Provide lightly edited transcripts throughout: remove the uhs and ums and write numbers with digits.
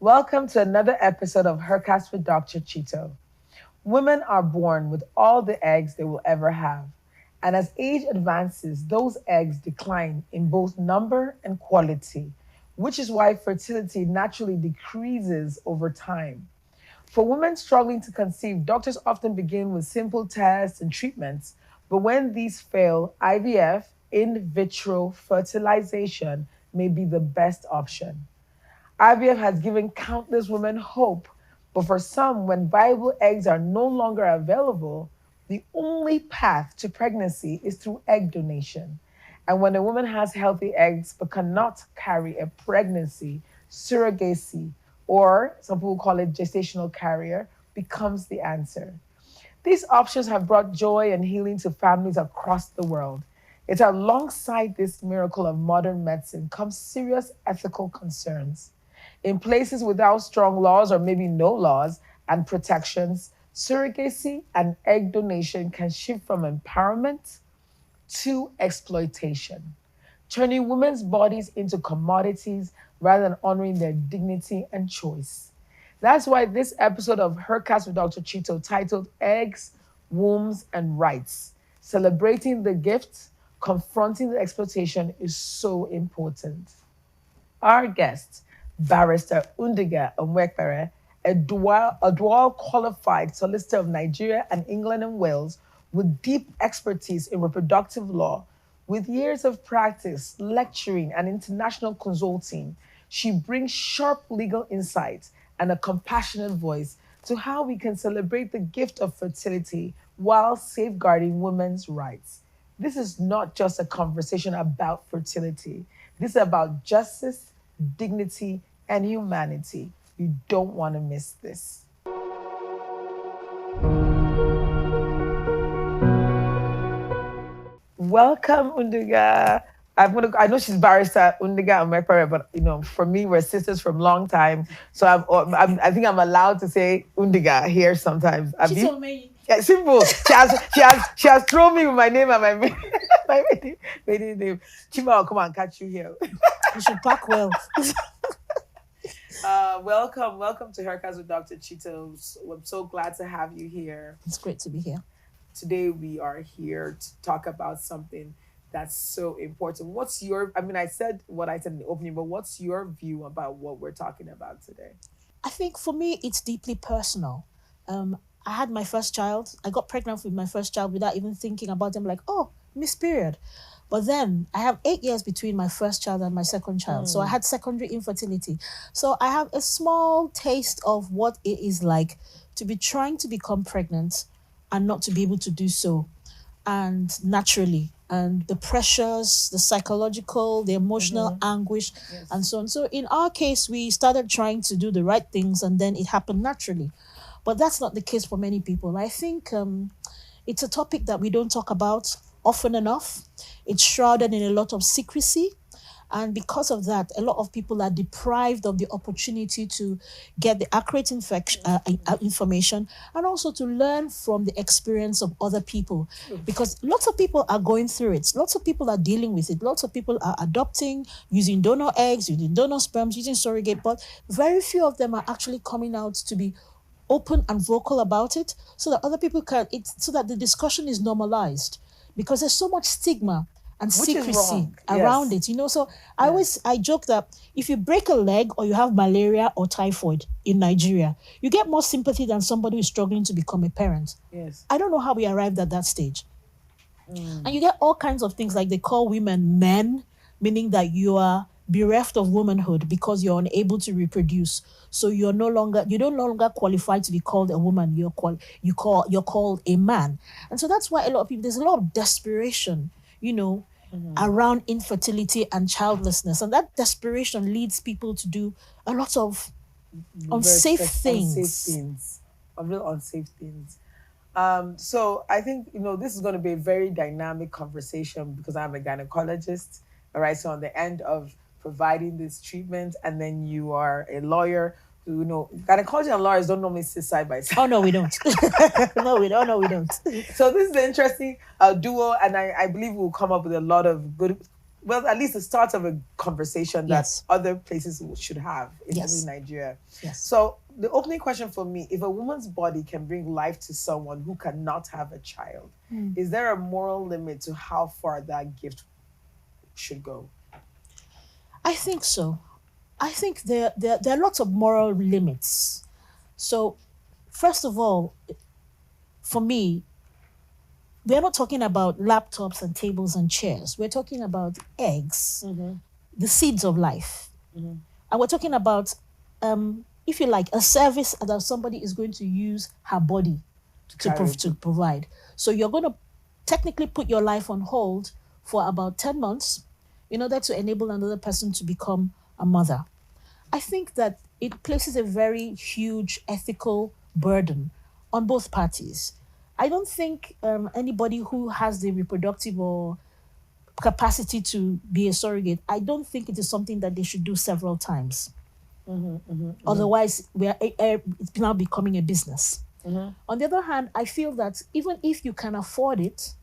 Welcome to another episode of HERcast with Dr. Chito. Women are born with all the eggs they will ever have. And as age advances, those eggs decline in both number and quality, which is why fertility naturally decreases over time. For women struggling to conceive, doctors often begin with simple tests and treatments, but when these fail, IVF, in vitro fertilization, may be the best option. IVF has given countless women hope, but for some, when viable eggs are no longer available, the only path to pregnancy is through egg donation. And when a woman has healthy eggs but cannot carry a pregnancy, surrogacy, or some people call it gestational carrier, becomes the answer. These options have brought joy and healing to families across the world. Yet alongside this miracle of modern medicine comes serious ethical concerns. In places without strong laws or maybe no laws and protections, surrogacy and egg donation can shift from empowerment to exploitation, turning women's bodies into commodities rather than honoring their dignity and choice. That's why this episode of HERcast with Dr. Chito, titled Eggs, Wombs, and Rights, celebrating the gift, confronting the exploitation, is so important. Our guest, Barrister Undiga Onwekpere, a dual qualified solicitor of Nigeria and England and Wales with deep expertise in reproductive law, with years of practice, lecturing, and international consulting, she brings sharp legal insights and a compassionate voice to how we can celebrate the gift of fertility while safeguarding women's rights. This is not just a conversation about fertility. This is about justice, dignity, and humanity. You don't want to miss this. Welcome, Undiga. I know she's barrister Undiga and Mekpere, but for me, we're sisters from long time. So I think I'm allowed to say Undiga here sometimes. She told me. Yeah, simple. She has thrown me with my name and my my maiden name. Chima, I'll come and catch you here. You should pack well. Welcome to HERcast with Dr. Chito. I'm so glad to have you here. It's great to be here. Today we are here to talk about something that's so important. I said what I said in the opening, but what's your view about what we're talking about today? I think for me, it's deeply personal. I had my first child. I got pregnant with my first child without even thinking about them, like, oh, Miss Period. But then I have 8 years between my first child and my second child. So I had secondary infertility. So I have a small taste of what it is like to be trying to become pregnant and not to be able to do so, and naturally, and the pressures, the psychological, the emotional anguish, and so on. So in our case, we started trying to do the right things and then it happened naturally. But that's not the case for many people. I think it's a topic that we don't talk about often enough. It's shrouded in a lot of secrecy. And because of that, a lot of people are deprived of the opportunity to get the accurate information and also to learn from the experience of other people. Because lots of people are going through it. Lots of people are dealing with it. Lots of people are adopting, using donor eggs, using donor sperms, using surrogate, but very few of them are actually coming out to be open and vocal about it so that other people so that the discussion is normalized, because there's so much stigma and secrecy around it, So I joke that if you break a leg or you have malaria or typhoid in Nigeria, you get more sympathy than somebody who's struggling to become a parent. Yes. I don't know how we arrived at that stage. And you get all kinds of things, like they call women men, meaning that you are bereft of womanhood because you're unable to reproduce. So you don't longer qualify to be called a woman. You're called a man. And so that's why there's a lot of desperation, around infertility and childlessness. And that desperation leads people to do a lot of unsafe things. Real unsafe things. So I think, this is going to be a very dynamic conversation because I'm a gynecologist. All right. So on the end of providing this treatment, and then you are a lawyer. Gynecology and lawyers don't normally sit side by side. Oh, no, we don't. No, we don't. So this is an interesting duo, and I believe we'll come up with a lot of good well, at least the start of a conversation that Yes. other places should have, if only Yes. Nigeria. Yes. So the opening question for me: if a woman's body can bring life to someone who cannot have a child, is there a moral limit to how far that gift should go? I think so. I think there are lots of moral limits. So, first of all, for me, we're not talking about laptops and tables and chairs. We're talking about eggs, the seeds of life. And we're talking about, if you like, a service that somebody is going to use her body to provide. So you're going to technically put your life on hold for about 10 months in order to enable another person to become a mother. I think that it places a very huge ethical burden on both parties. I don't think anybody who has the reproductive or capacity to be a surrogate, I don't think it is something that they should do several times. Otherwise, it's now becoming a business. On the other hand, I feel that even if you can afford it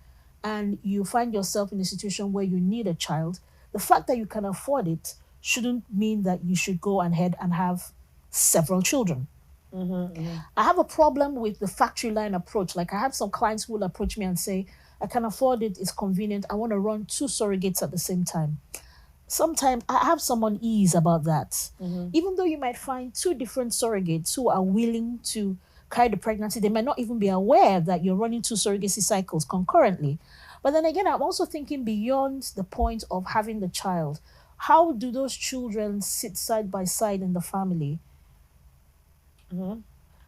and you find yourself in a situation where you need a child, the fact that you can afford it shouldn't mean that you should go ahead and have several children. I have a problem with the factory line approach. Like I have some clients who will approach me and say, I can afford it, it's convenient, I want to run two surrogates at the same time. Sometimes I have some unease about that. Even though you might find two different surrogates who are willing to carry the pregnancy, they might not even be aware that you're running two surrogacy cycles concurrently. But then again, I'm also thinking beyond the point of having the child. How do those children sit side by side in the family?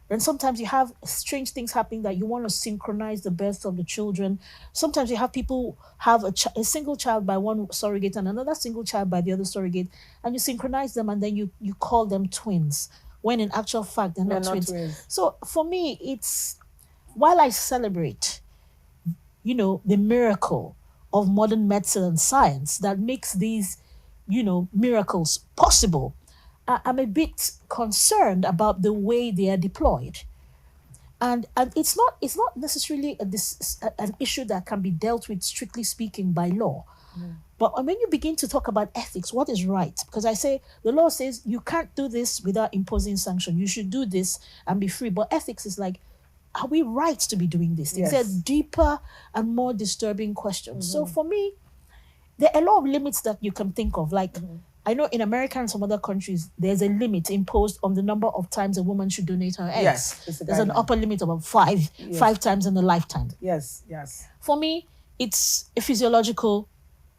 And sometimes you have strange things happening that you want to synchronize the births of the children. Sometimes you have people have a single child by one surrogate and another single child by the other surrogate, and you synchronize them and then you call them twins, when in actual fact they're not twins. So for me, it's, while I celebrate, the miracle of modern medicine and science that makes these, miracles possible, I'm a bit concerned about the way they are deployed. And it's not necessarily an issue that can be dealt with, strictly speaking, by law. But when you begin to talk about ethics, what is right? Because I say the law says you can't do this without imposing sanction. You should do this and be free. But ethics is like, are we right to be doing this? Yes. It's a deeper and more disturbing question. So for me, there are a lot of limits that you can think of. Like, I know in America and some other countries, there's a limit imposed on the number of times a woman should donate her eggs. Yes, there's an upper limit of about five times in a lifetime. Yes. For me, it's a physiological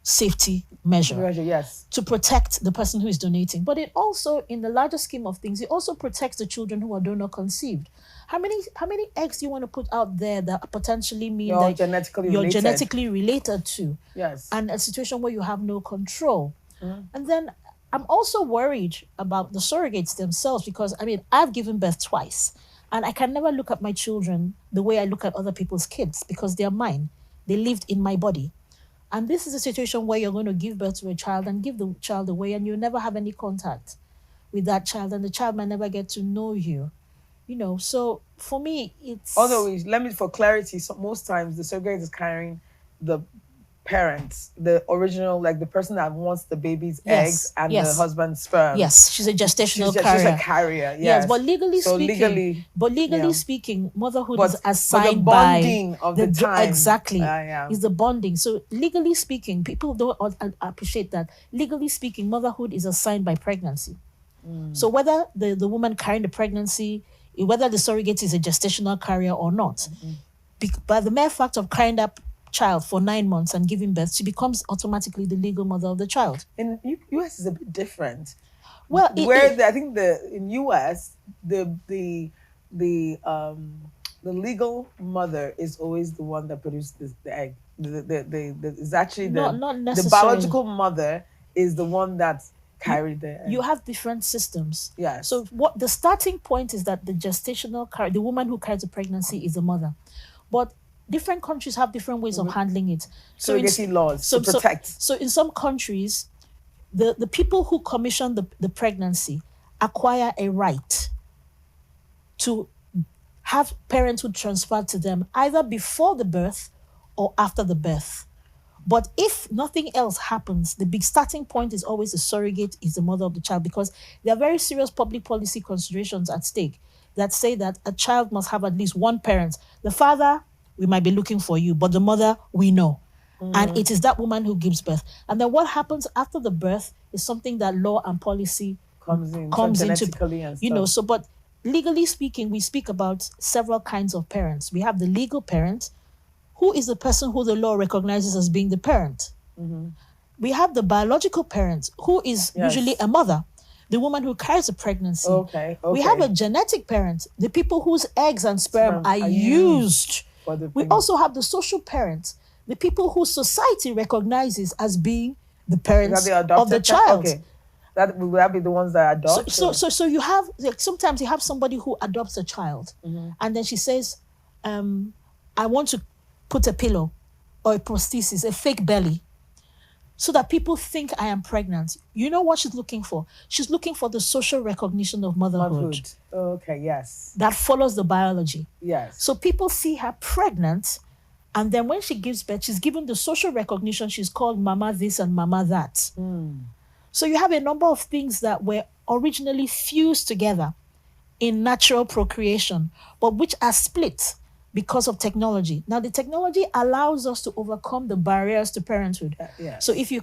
safety measure, yes, to protect the person who is donating. But it also, in the larger scheme of things, it also protects the children who are donor conceived. How many eggs do you want to put out there that potentially mean you're that genetically related to? Yes. And a situation where you have no control. And then I'm also worried about the surrogates themselves, because I've given birth twice and I can never look at my children the way I look at other people's kids, because they're mine. They lived in my body. And this is a situation where you're going to give birth to a child and give the child away, and you never have any contact with that child, and the child might never get to know you. So for me, it's... Although, for clarity, so most times the surrogate is carrying the parents, the original, like the person that wants the baby's eggs and the husband's sperm. Yes, she's a gestational carrier. She's a carrier, yes. But legally speaking, motherhood is assigned by... the bonding of the time. Exactly. Is the bonding. So legally speaking, people don't appreciate that. Legally speaking, motherhood is assigned by pregnancy. So whether the woman carrying the pregnancy, whether the surrogate is a gestational carrier or not, by the mere fact of carrying that child for 9 months and giving birth, she becomes automatically the legal mother of the child. In US is a bit different. Well, I think in US the legal mother is always the one that produces the egg. It's actually not necessarily. The biological mother is the one that carried the egg. You have different systems. Yes. So what the starting point is that the gestational the woman who carries the pregnancy is the mother, but different countries have different ways of handling it. So getting laws to protect. So in some countries, the people who commission the pregnancy acquire a right to have parenthood transferred to them either before the birth or after the birth. But if nothing else happens, the big starting point is always the surrogate is the mother of the child, because there are very serious public policy considerations at stake that say that a child must have at least one parent. The father, we might be looking for you, but the mother, we know. And it is that woman who gives birth. And then what happens after the birth is something that law and policy comes in, so into, genetically and stuff. so, but legally speaking, we speak about several kinds of parents. We have the legal parent, who is the person who the law recognizes as being the parent. We have the biological parent, who is usually a mother, the woman who carries the pregnancy. Okay. We have a genetic parent, the people whose eggs and sperm are used. We also have the social parent, the people who society recognizes as being the parents of the child. Okay. That will that be the ones that adopt? So you have, like, sometimes you have somebody who adopts a child, and then she says, I want to put a pillow or a prosthesis, a fake belly, so that people think I am pregnant. You know what she's looking for? She's looking for the social recognition of motherhood. Okay, yes. That follows the biology. Yes. So people see her pregnant, and then when she gives birth, she's given the social recognition. She's called mama this and mama that. So you have a number of things that were originally fused together in natural procreation, but which are split because of technology. Now, the technology allows us to overcome the barriers to parenthood. Yes. So if you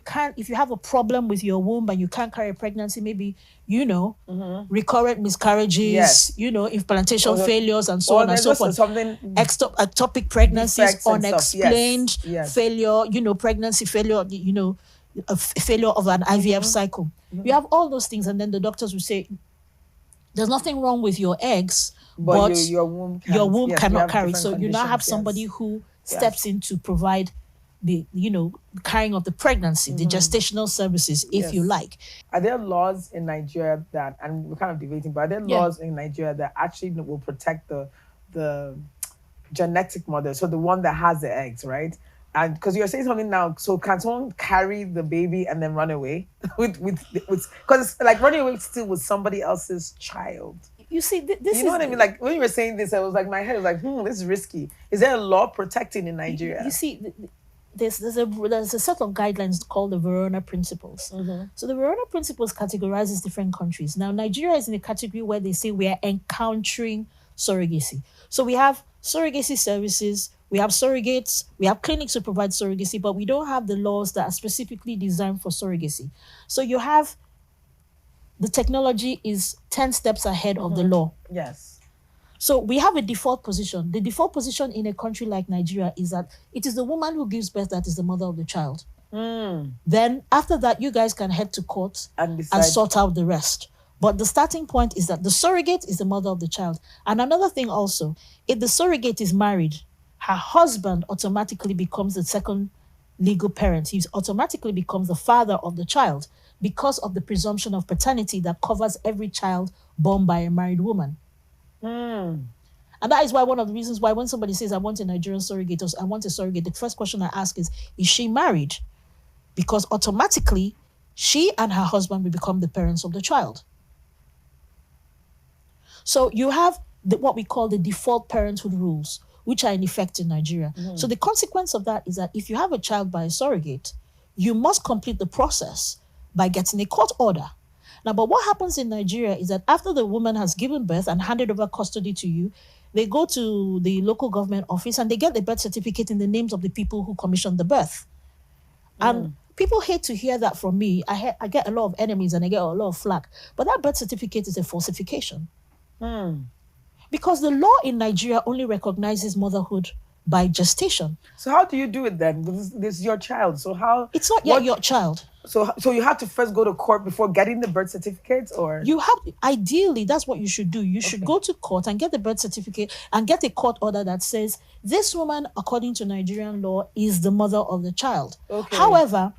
have a problem with your womb and you can't carry a pregnancy, maybe, recurrent miscarriages, implantation failures and so on and so forth. Ectopic pregnancies, unexplained failure, pregnancy failure, a failure of an IVF cycle. You have all those things, and then the doctors will say, there's nothing wrong with your eggs, but your womb cannot carry. So you now have somebody who steps in to provide the carrying of the pregnancy, the gestational services, if you like. Are there laws in Nigeria that, and we're kind of debating, but are there laws in Nigeria that actually will protect the genetic mother, so the one that has the eggs, right? And because you're saying something now, so can someone carry the baby and then run away with because it's like running away still with somebody else's child? You see, this you know what I mean? Like when you were saying this, I was like, my head was like, this is risky. Is there a law protecting in Nigeria? You see, there's a set of guidelines called the Verona Principles. So the Verona Principles categorizes different countries. Now, Nigeria is in a category where they say we are encountering surrogacy. So we have surrogacy services, we have surrogates, we have clinics who provide surrogacy, but we don't have the laws that are specifically designed for surrogacy. So you have the technology is 10 steps ahead of the law. Yes. So we have a default position. The default position in a country like Nigeria is that it is the woman who gives birth that is the mother of the child. Then after that, you guys can head to court and sort out the rest. But the starting point is that the surrogate is the mother of the child. And another thing also, if the surrogate is married, her husband automatically becomes the second legal parent. He automatically becomes the father of the child because of the presumption of paternity that covers every child born by a married woman. And that is why one of the reasons why when somebody says, I want a Nigerian surrogate, or I want a surrogate, the first question I ask is she married? Because automatically, she and her husband will become the parents of the child. So you have what we call the default parenthood rules, which are in effect in Nigeria. So the consequence of that is that if you have a child by a surrogate, you must complete the process by getting a court order. Now, but what happens in Nigeria is that after the woman has given birth and handed over custody to you, they go to the local government office and they get the birth certificate in the names of the people who commissioned the birth. And people hate to hear that from me. I get a lot of enemies and I get a lot of flack. But that birth certificate is a falsification. Because the law in Nigeria only recognizes motherhood by gestation. So how do you do it then? This is your child. So how? It's not yet your child. So you have to first go to court before getting the birth certificate, or? You have, ideally, that's what you should do. You should go to court and get the birth certificate and get a court order that says, this woman, according to Nigerian law, is the mother of the child. However,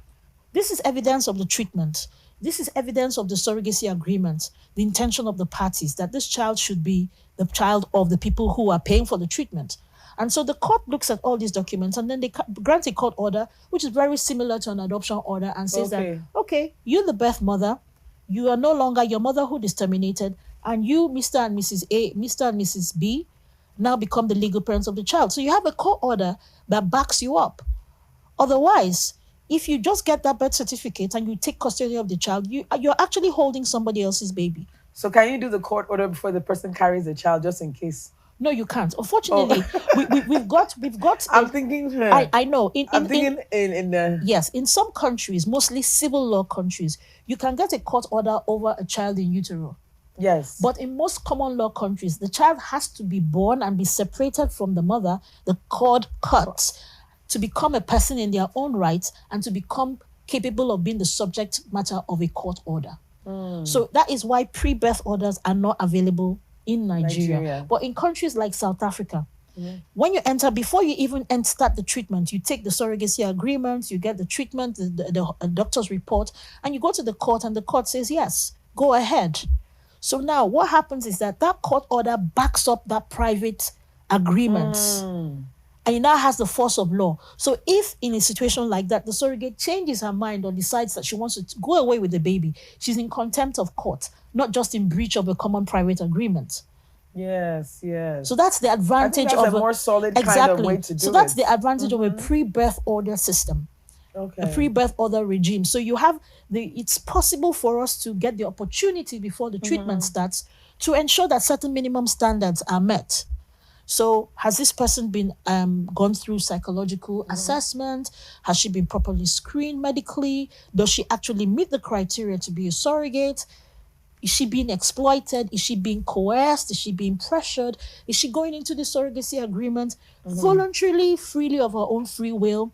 this is evidence of the treatment. This is evidence of the surrogacy agreement, the intention of the parties, that this child should be the child of the people who are paying for the treatment. And so the court looks at all these documents and then they grant a court order, which is very similar to an adoption order, and says that, you're the birth mother, you are no longer, your motherhood is terminated, and you, Mr. and Mrs. A, Mr. and Mrs. B, now become the legal parents of the child. So you have a court order that backs you up. Otherwise, if you just get that birth certificate and you take custody of the child, you're actually holding somebody else's baby. So can you do the court order before the person carries the child, just in case? No, you can't. Oh, Unfortunately, we've got I'm thinking. I know I'm thinking in the. yes, in some countries, mostly civil law countries, you can get a court order over a child in utero. Yes. But in most common law countries, the child has to be born and be separated from the mother, the cord cut, to become a person in their own right and to become capable of being the subject matter of a court order. So that is why pre-birth orders are not available in Nigeria. But in countries like South Africa, when you enter, before you even start the treatment, you take the surrogacy agreement, you get the treatment, the doctor's report, and you go to the court, and the court says, yes, go ahead. So now what happens is that court order backs up that private agreement. And it now has the force of law. So if in a situation like that, the surrogate changes her mind or decides that she wants to go away with the baby, she's in contempt of court, not just in breach of a common private agreement. Yes, yes. So that's the advantage that's of a more solid kind of way to do it. So that's the advantage of a pre-birth order system. Okay. A pre-birth order regime. So you have it's possible for us to get the opportunity before the treatment starts to ensure that certain minimum standards are met. So has this person been gone through psychological assessment? Has she been properly screened medically? Does she actually meet the criteria to be a surrogate? Is she being exploited? Is she being coerced? Is she being pressured? Is she going into the surrogacy agreement voluntarily, freely of her own free will?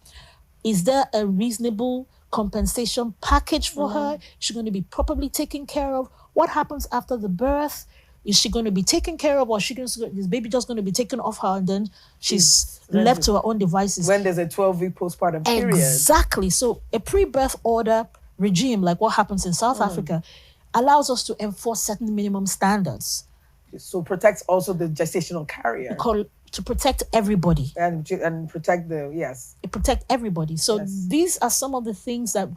Is there a reasonable compensation package for her? Is she going to be properly taken care of? What happens after the birth? Is she going to be taken care of, or is this baby just going to be taken off her and then she's left to her own devices? When there's a 12-week postpartum period. Exactly. So a pre-birth order regime, like what happens in South Africa, allows us to enforce certain minimum standards. So protects also the gestational carrier. To protect everybody. And protect It protect everybody. So these are some of the things that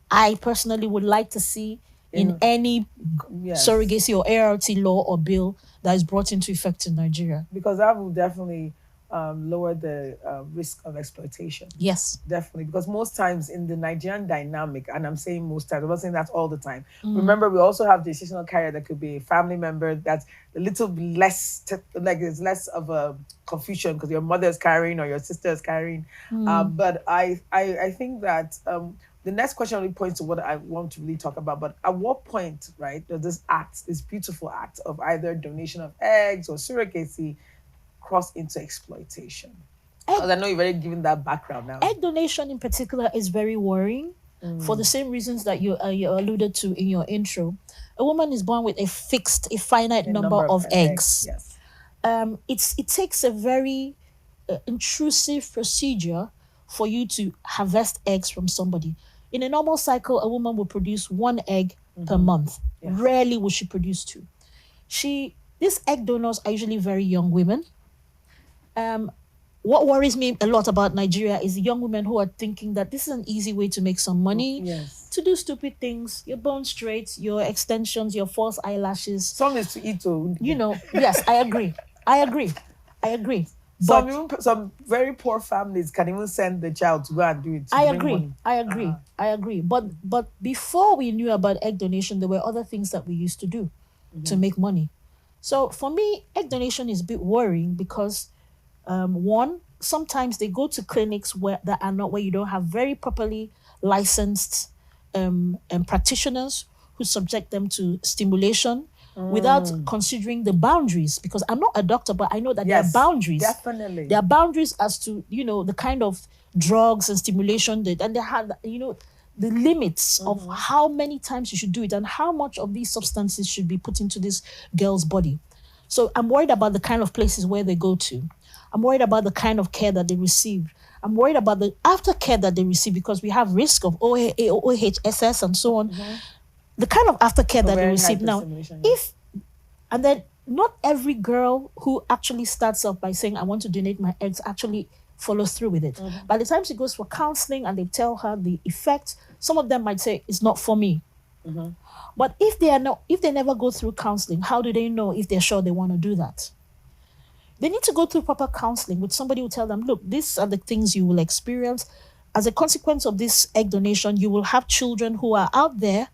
I personally would like to see in any surrogacy or ART law or bill that is brought into effect in Nigeria. Because that will definitely lower the risk of exploitation. Yes. Definitely. Because most times in the Nigerian dynamic, and I'm saying most times, I'm not saying that's all the time. Remember, we also have gestational carrier that could be a family member that's a little less, there's less of a confusion because your mother is carrying or your sister is carrying. But I think that the next question really points to what I want to really talk about. But at what point, right, does this beautiful act of either donation of eggs or surrogacy cross into exploitation? Because I know you've already given that background now. Egg donation in particular is very worrying for the same reasons that you alluded to in your intro. A woman is born with a finite number of eggs. Yes. It takes a very intrusive procedure for you to harvest eggs from somebody. In a normal cycle, a woman will produce 1 egg per month. Yes. Rarely will she produce 2. These egg donors are usually very young women. What worries me a lot about Nigeria is the young women who are thinking that this is an easy way to make some money, to do stupid things, your bone straight, your extensions, your false eyelashes. Some is to eat too. Yes, I agree. Some very poor families can even send the child to go and do it. I agree. But before we knew about egg donation, there were other things that we used to do to make money. So for me, egg donation is a bit worrying because one, sometimes they go to clinics where you don't have very properly licensed practitioners who subject them to stimulation without considering the boundaries. Because I'm not a doctor, but I know that there are boundaries. Definitely. There are boundaries as to, the kind of drugs and stimulation and they have, the limits of how many times you should do it and how much of these substances should be put into this girl's body. So I'm worried about the kind of places where they go to. I'm worried about the kind of care that they receive. I'm worried about the aftercare that they receive because we have risk of OHSS and so on. The kind of aftercare that they receive now. And then not every girl who actually starts off by saying, I want to donate my eggs, actually follows through with it. By the time she goes for counseling and they tell her the effects, some of them might say, it's not for me. But if they never go through counseling, how do they know if they're sure they want to do that? They need to go through proper counseling with somebody who tell them, look, these are the things you will experience. as a consequence of this egg donation, you will have children who are out there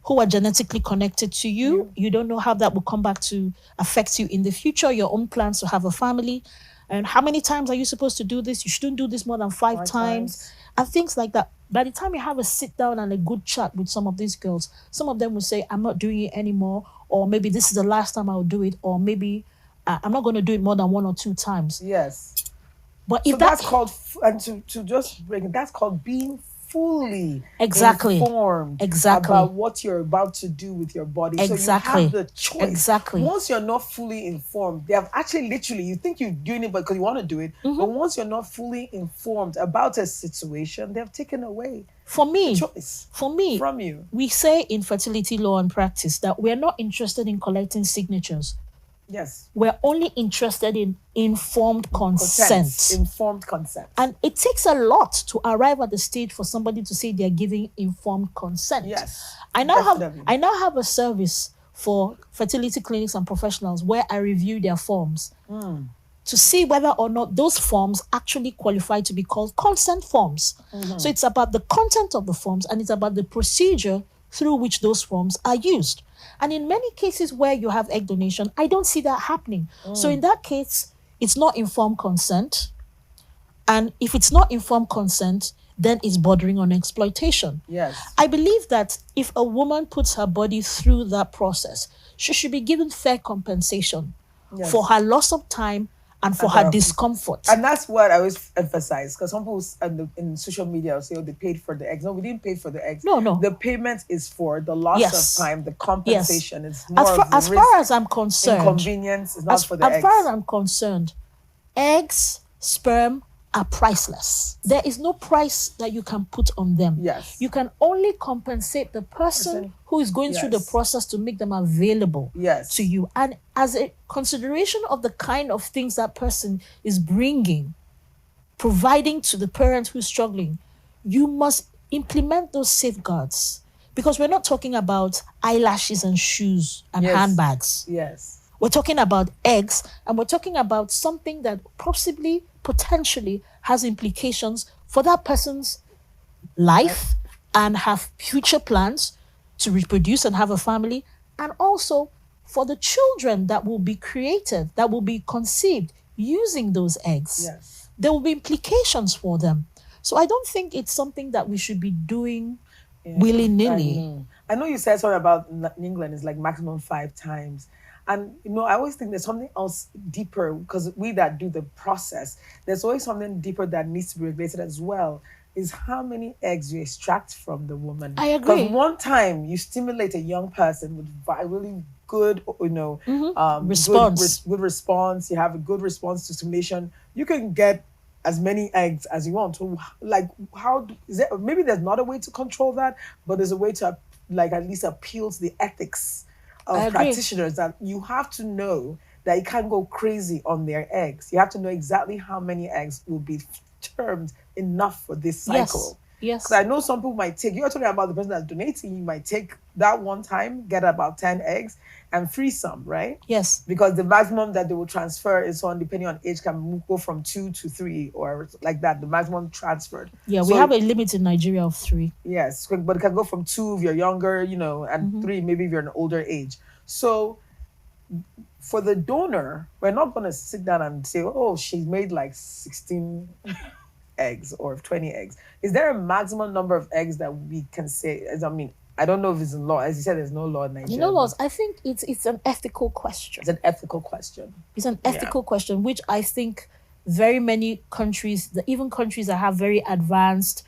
who are genetically connected to you. You don't know how that will come back to affect you in the future, your own plans to have a family. And how many times are you supposed to do this? You shouldn't do this more than five times. And things like that. By the time you have a sit down and a good chat with some of these girls, some of them will say, I'm not doing it anymore, or maybe this is the last time I'll do it, or maybe I'm not going to do it more than 1 or 2 times. Yes. But if so that's called, and to just bring it, that's called being fully informed about what you're about to do with your body. So you have the choice. Once you're not fully informed, they have actually literally, you think you're doing it because you want to do it, but once you're not fully informed about a situation, they've taken away the choice from you. We say in fertility law and practice that we're not interested in collecting signatures. Yes. We're only interested in informed consent. Informed consent. And it takes a lot to arrive at the stage for somebody to say they're giving informed consent. Yes. I now have a service for fertility clinics and professionals where I review their forms to see whether or not those forms actually qualify to be called consent forms. So it's about the content of the forms and it's about the procedure through which those forms are used. And in many cases where you have egg donation, I don't see that happening. So in that case, it's not informed consent. And if it's not informed consent, then it's bordering on exploitation. Yes. I believe that if a woman puts her body through that process, she should be given fair compensation for her loss of time and for her discomfort. And that's what I always emphasize, because some people in social media will say, oh, they paid for the eggs. No, we didn't pay for the eggs. No. The payment is for the loss of time, the compensation. Yes. It's more as far as I'm concerned, inconvenience is not for the eggs. As far as I'm concerned, eggs, sperm are priceless. There is no price that you can put on them. Yes. You can only compensate the person who is going through the process to make them available to you. And as a consideration of the kind of things that person is bringing, providing to the parent who's struggling, you must implement those safeguards. Because we're not talking about eyelashes and shoes and handbags. Yes. We're talking about eggs, and we're talking about something that potentially has implications for that person's life and have future plans to reproduce and have a family, and also for the children that will be created, that will be conceived using those eggs. Yes. There will be implications for them. So I don't think it's something that we should be doing willy-nilly. I know you said something about in England, it's like maximum 5 times. And, I always think there's something else deeper, because we that do the process, there's always something deeper that needs to be regulated as well, is how many eggs you extract from the woman. I agree. Because one time you stimulate a young person with really good, response. Good response. You have a good response to stimulation. You can get as many eggs as you want. So, how is it? Maybe there's not a way to control that, but there's a way to, at least appeal to the ethics of practitioners, that you have to know that you can't go crazy on their eggs. You have to know exactly how many eggs will be termed enough for this cycle. Yes. Because I know some people might take, you're talking about the person that's donating, you might take that one time, get about 10 eggs and freeze some, right? Yes. Because the maximum that they will transfer is on, depending on age, can go from 2 to 3 or like that, the maximum transferred. Yeah, we have a limit in Nigeria of 3. Yes, but it can go from 2 if you're younger, and 3 maybe if you're an older age. So for the donor, we're not going to sit down and say, oh, she's made like 16 eggs or 20 eggs. Is there a maximum number of eggs that we can say? I don't know if it's in law. As you said, there's no law in Nigeria. No laws. I think it's an ethical question. It's an ethical question. It's an ethical question, which I think very many countries, even countries that have very advanced,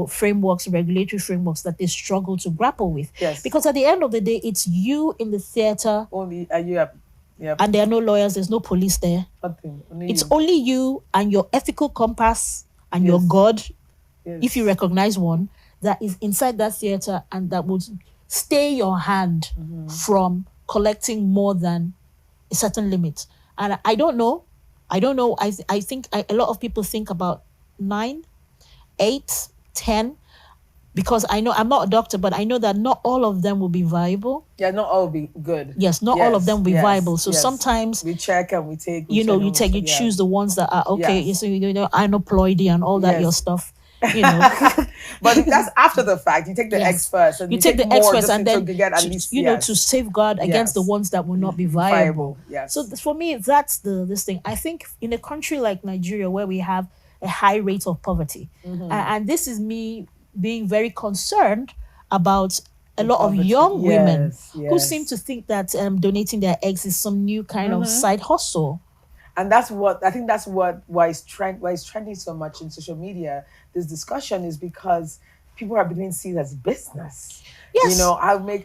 frameworks, regulatory frameworks, that they struggle to grapple with. Yes. Because at the end of the day, it's you in the theater. Only and there are no lawyers. There's no police there. Nothing. It's only you and your ethical compass and your God, if you recognize one, that is inside that theater and that would stay your hand from collecting more than a certain limit. And I don't know. I think a lot of people think about 9, 8, 10, because I know, I'm not a doctor, but I know that not all of them will be viable. Yeah, not all will be good. Yes, not all of them will be viable. So sometimes we check and we take. You choose the ones that are okay. Yes. So aneuploidy and all that your stuff. you know. But that's after the fact. You take the eggs Yes. first, and You you take take the eggs more first just and to then get at to, least to safeguard against the yes, ones that will not be viable. viable. So Yes. for me, that's this thing. I think in a country like Nigeria where we have a high rate of poverty, and this is me being very concerned about a The lot of poverty. young women Yes, who seem to yes. think that donating their eggs is some new kind of side hustle. And that's what I think. That's what why it's trending so much in social media. This discussion is because people are beginning to see it as business. Yes.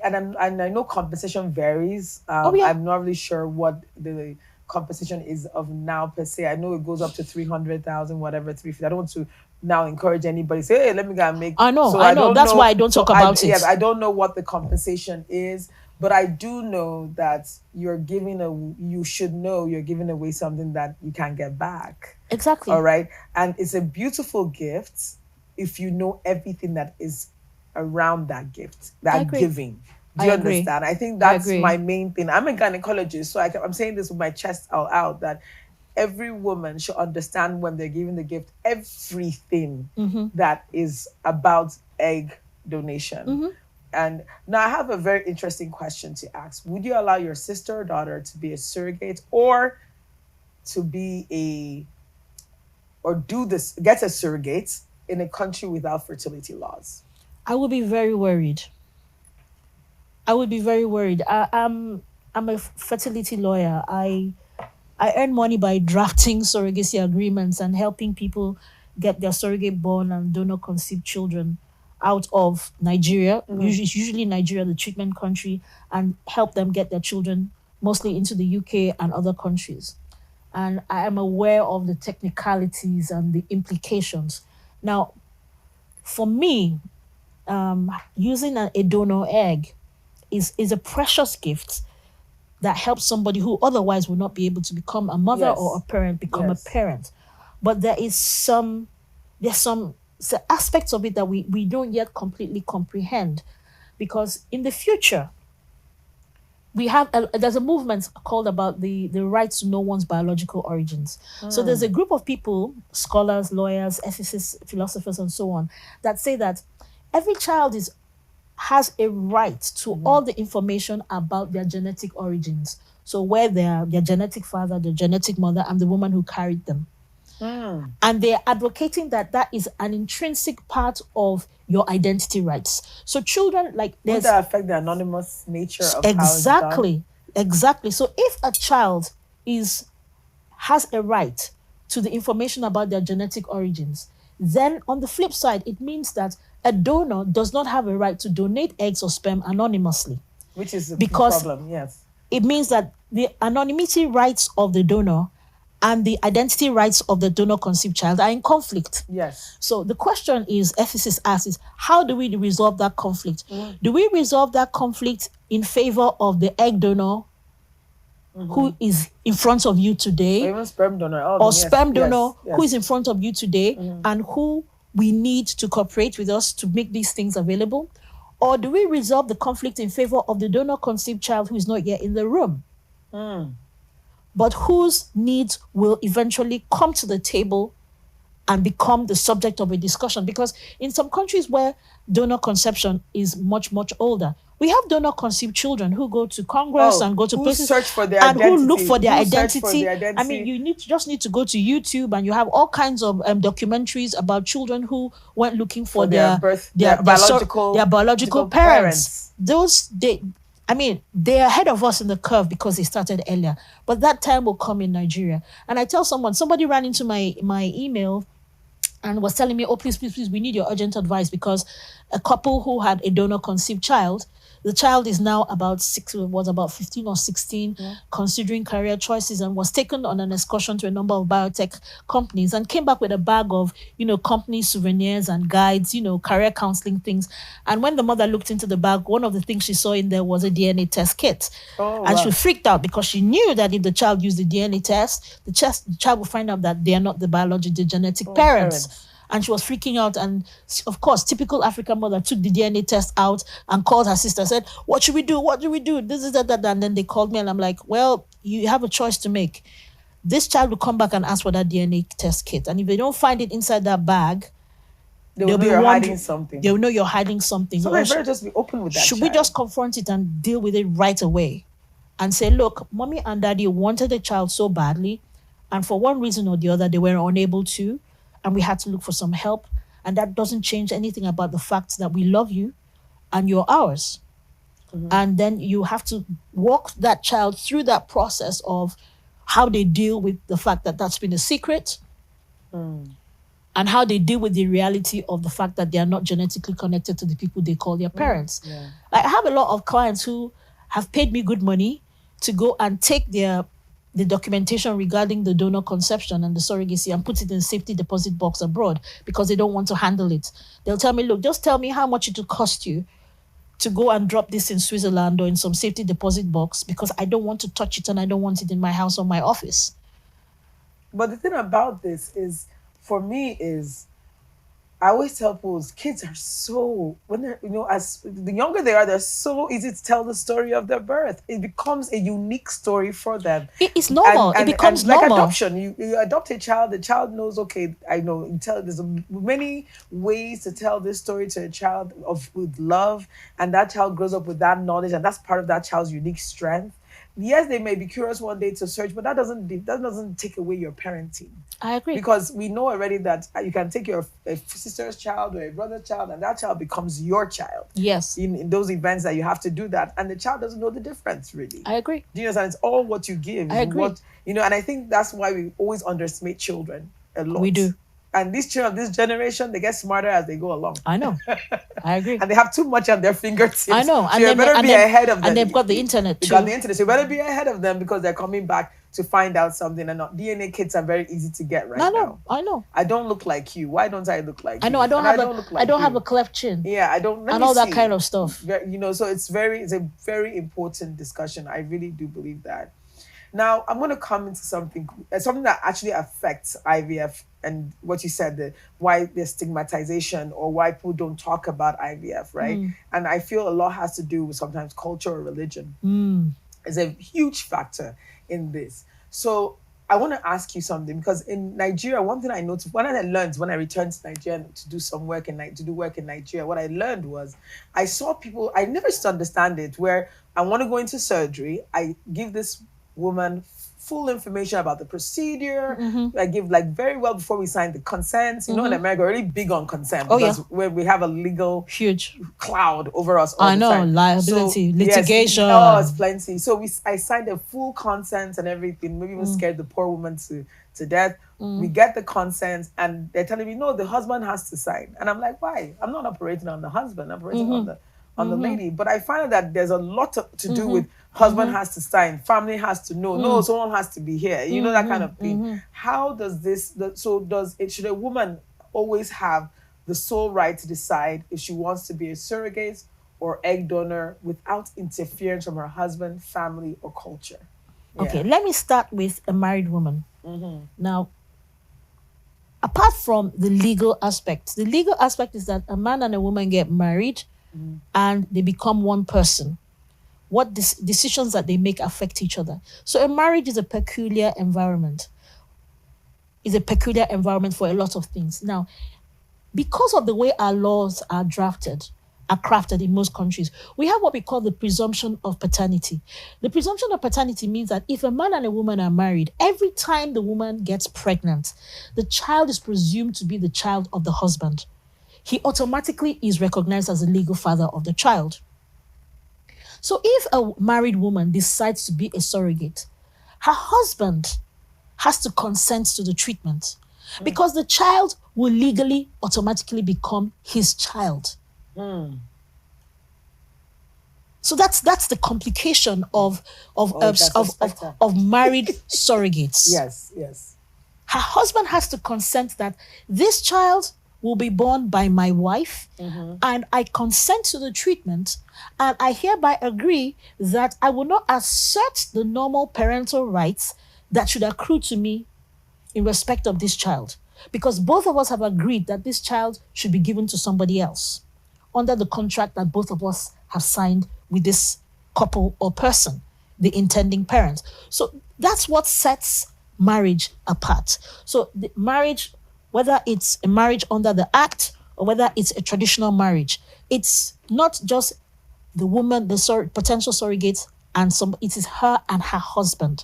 And I know compensation varies. Oh yeah. I'm not really sure what the compensation is of now per se. I know it goes up to 300,000, whatever 350. I don't want to now encourage anybody say, hey, let me go and make. I know. So I I know. don't That's why know. I don't So talk I about yes, it. I don't know what the compensation is, but I do know that you should know you're giving away something that you can't get back. All Exactly. right. And it's a beautiful gift if you know everything that is around that gift, I that agree. giving. Do I you agree. understand? I think I that's agree. my main thing. I'm a gynecologist, so I'm saying this with my chest out that every woman should understand when they're giving the gift everything that is about egg donation. And now I have a very interesting question to ask. Would you allow your sister or daughter to be a surrogate or to be a or do this get a surrogate in a country without fertility laws? I would be very worried. I would be very worried. I'm a fertility lawyer. I earn money by drafting surrogacy agreements and helping people get their surrogate born and donor conceived children out of Nigeria. Usually Nigeria, the treatment country, and help them get their children mostly into the UK and other countries. And I am aware of the technicalities and the implications. Now, for me, using a donor egg is a precious gift that helps somebody who otherwise would not be able to become a mother or a Yes. parent become a Yes. parent. But there's some aspects of it that we don't yet completely comprehend, because in the future there's a movement called about the right to know one's biological origins. So there's a group of people, scholars, lawyers, ethicists, philosophers, and so on, that say that every child is has a right to all the information about their genetic origins. So where their genetic father, their genetic mother, and the woman who carried them. And they're advocating that that is an intrinsic part of your identity rights. So children, like Would there's that affect the anonymous nature of how it's done? exactly. So if a child is has a right to the information about their genetic origins, then on the flip side, it means that a donor does not have a right to donate eggs or sperm anonymously, Which is a because problem, yes. it means that the anonymity rights of the donor and the identity rights of the donor conceived child are in conflict. Yes. So the question is, ethicists ask is, how do we resolve that conflict? Do we resolve that conflict in favor of the egg donor who is in front of you Or today, even sperm donor. All of or them, yes. sperm donor Yes. Yes. who is in front of you today, and who we need to cooperate with us to make these things available? Or do we resolve the conflict in favor of the donor conceived child who is not yet in the room, but whose needs will eventually come to the table and become the subject of a discussion? Because in some countries where donor conception is much, much older, we have donor conceived children who go to Congress Oh, and go to who places search for their and who look identity? for their Who search for identity. their I mean, identity? you just need to go to YouTube and you have all kinds of documentaries about children who went looking for For their birth, their biological biological parents. I mean, they're ahead of us in the curve because they started earlier. But that time will come in Nigeria. And I tell somebody ran into my email and was telling me, oh, please, please, please, we need your urgent advice, because a couple who had a donor conceived child, the child is now was about 15 or 16, considering career choices, and was taken on an excursion to a number of biotech companies and came back with a bag of, company souvenirs and guides, career counseling things. And when the mother looked into the bag, one of the things she saw in there was a DNA test kit. Oh, And wow. she freaked out because she knew that if the child used the DNA test, the child would find out that they are not the genetic parents. And she was freaking out. And of course, typical African mother took the DNA test out and called her sister, said, what should we do? What do we do? This is that. And then they called me and I'm like, well, you have a choice to make. This child will come back and ask for that DNA test kit. And if they don't find it inside that bag, They will They'll know be you're hiding wondering. something. They'll know you're hiding something. So they better just be open with that Should we child. just confront it and deal with it right away and say, look, mommy and daddy wanted the child so badly, and for one reason or the other, they were unable to, and we had to look for some help. And that doesn't change anything about the fact that we love you and you're ours. And then you have to walk that child through that process of how they deal with the fact that that's been a secret, and how they deal with the reality of the fact that they are not genetically connected to the people they call their parents. Yeah. Like, I have a lot of clients who have paid me good money to go and take the documentation regarding the donor conception and the surrogacy and put it in a safety deposit box abroad because they don't want to handle it. They'll tell me, look, just tell me how much it will cost you to go and drop this in Switzerland or in some safety deposit box, because I don't want to touch it and I don't want it in my house or my office. But the thing about this is, for me, is I always tell people kids are so, when they're, as the younger they are, they're so easy to tell the story of their birth. It becomes a unique story for them. It's normal. It becomes like normal. adoption. You adopt a child, the child knows, okay, I know, there's many ways to tell this story to a child with love, and that child grows up with that knowledge, and that's part of that child's unique strength. Yes, they may be curious one day to search, but that doesn't take away your parenting. I agree. Because we know already that you can take your a sister's child or a brother's child, and that child becomes your child. Yes. In those events that you have to do that, and the child doesn't know the difference, really. I agree. Do you understand? It's all what you give. I agree. And I think that's why we always underestimate children a lot. We do. And these children, this generation, they get smarter as they go along. I know. I agree. And they have too much on their fingertips. I know. So you better be ahead of them. And they've got the internet too. You got the internet. So you better be ahead of them, because they're coming back to find out something. And not DNA kits are very easy to get now. I know. I don't look like you. Why don't I look like you? I know. I don't have a cleft chin. Yeah, I don't. And all that kind of stuff. So it's a very important discussion. I really do believe that. Now, I'm going to come into something that actually affects IVF, and what you said, why there's stigmatization or why people don't talk about IVF, right? And I feel a lot has to do with sometimes culture or religion. Is a huge factor in this. So I want to ask you something, because in Nigeria, one thing I noticed when I returned to Nigeria to do some work in Nigeria, what I learned was I saw people, I never used to understand it, where I want to go into surgery, I give this woman full information about the procedure. I give very well before we sign the consent. In America, we're really big on consent, because where we have a legal huge cloud over us all the time. Liability, litigation. Yes, it's plenty. So I signed a full consent and everything, maybe even scared the poor woman to death. We get the consent, and they're telling me, no, the husband has to sign. And I'm like, why? I'm not operating on the husband, I'm operating on the lady. But I find out that there's a lot to do with husband has to sign, family has to know, no, someone has to be here, that kind of thing. How does should a woman always have the sole right to decide if she wants to be a surrogate or egg donor without interference from her husband, family, or culture? Okay, let me start with a married woman. Now, apart from the legal aspect is that a man and a woman get married and they become one person. What decisions that they make affect each other. So a marriage is a peculiar environment. It's a peculiar environment for a lot of things. Now, because of the way our laws are crafted in most countries, we have what we call the presumption of paternity. The presumption of paternity means that if a man and a woman are married, every time the woman gets pregnant, the child is presumed to be the child of the husband. He automatically is recognized as the legal father of the child. So if a married woman decides to be a surrogate, her husband has to consent to the treatment, because the child will legally automatically become his child. So that's the complication of married surrogates. Yes. Her husband has to consent that this child will be born by my wife, and I consent to the treatment, and I hereby agree that I will not assert the normal parental rights that should accrue to me in respect of this child, because both of us have agreed that this child should be given to somebody else under the contract that both of us have signed with this couple or person, the intending parent. So that's what sets marriage apart. So the marriage, whether it's a marriage under the Act or whether it's a traditional marriage, it's not just the woman, the potential surrogate, and some, it is her and her husband,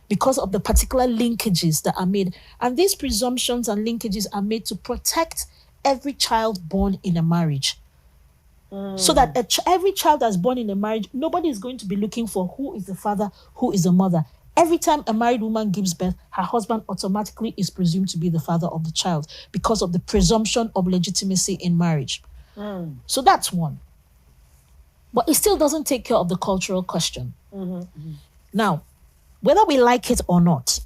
because of the particular linkages that are made. And these presumptions and linkages are made to protect every child born in a marriage. So that every child that's born in a marriage, nobody is going to be looking for who is the father, who is the mother. Every time a married woman gives birth, her husband automatically is presumed to be the father of the child because of the presumption of legitimacy in marriage. So that's one. But it still doesn't take care of the cultural question. Now, whether we like it or not,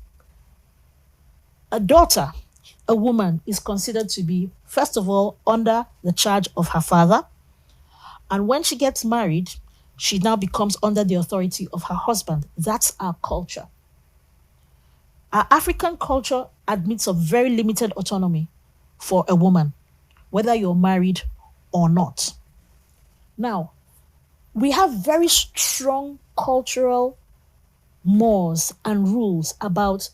a daughter, a woman, is considered to be, first of all, under the charge of her father. And when she gets married, she now becomes under the authority of her husband. That's our culture. Our African culture admits a very limited autonomy for a woman, whether you're married or not. Now, we have very strong cultural mores and rules about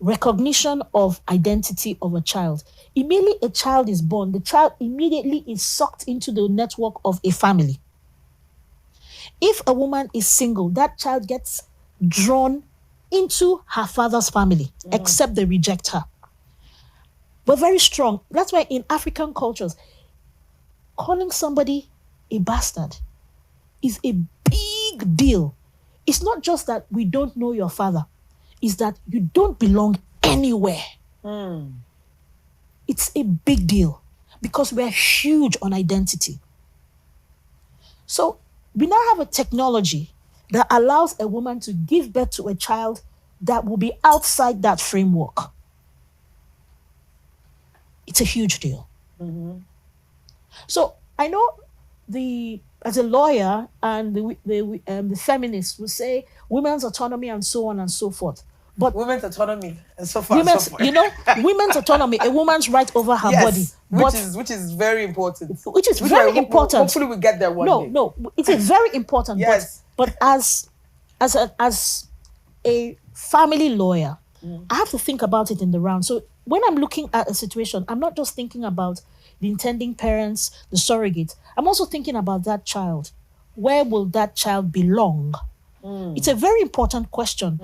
recognition of identity of a child. Immediately a child is born, the child immediately is sucked into the network of a family. If a woman is single, that child gets drawn into her father's family, except they reject her. We're very strong. That's why in African cultures, calling somebody a bastard is a big deal. It's not just that we don't know your father, it's that you don't belong anywhere. It's a big deal because we're huge on identity. So we now have a technology that allows a woman to give birth to a child that will be outside that framework. It's a huge deal. So I know as a lawyer and the feminists will say women's autonomy and so on and so forth. But women's autonomy and so far and so forth. Women's autonomy, a woman's right over her body. Which is very important. Which is very important. Hopefully we get there one day. No, it is very important. Yes. But as a family lawyer, I have to think about it in the round. So when I'm looking at a situation, I'm not just thinking about the intending parents, the surrogate. I'm also thinking about that child. Where will that child belong? It's a very important question.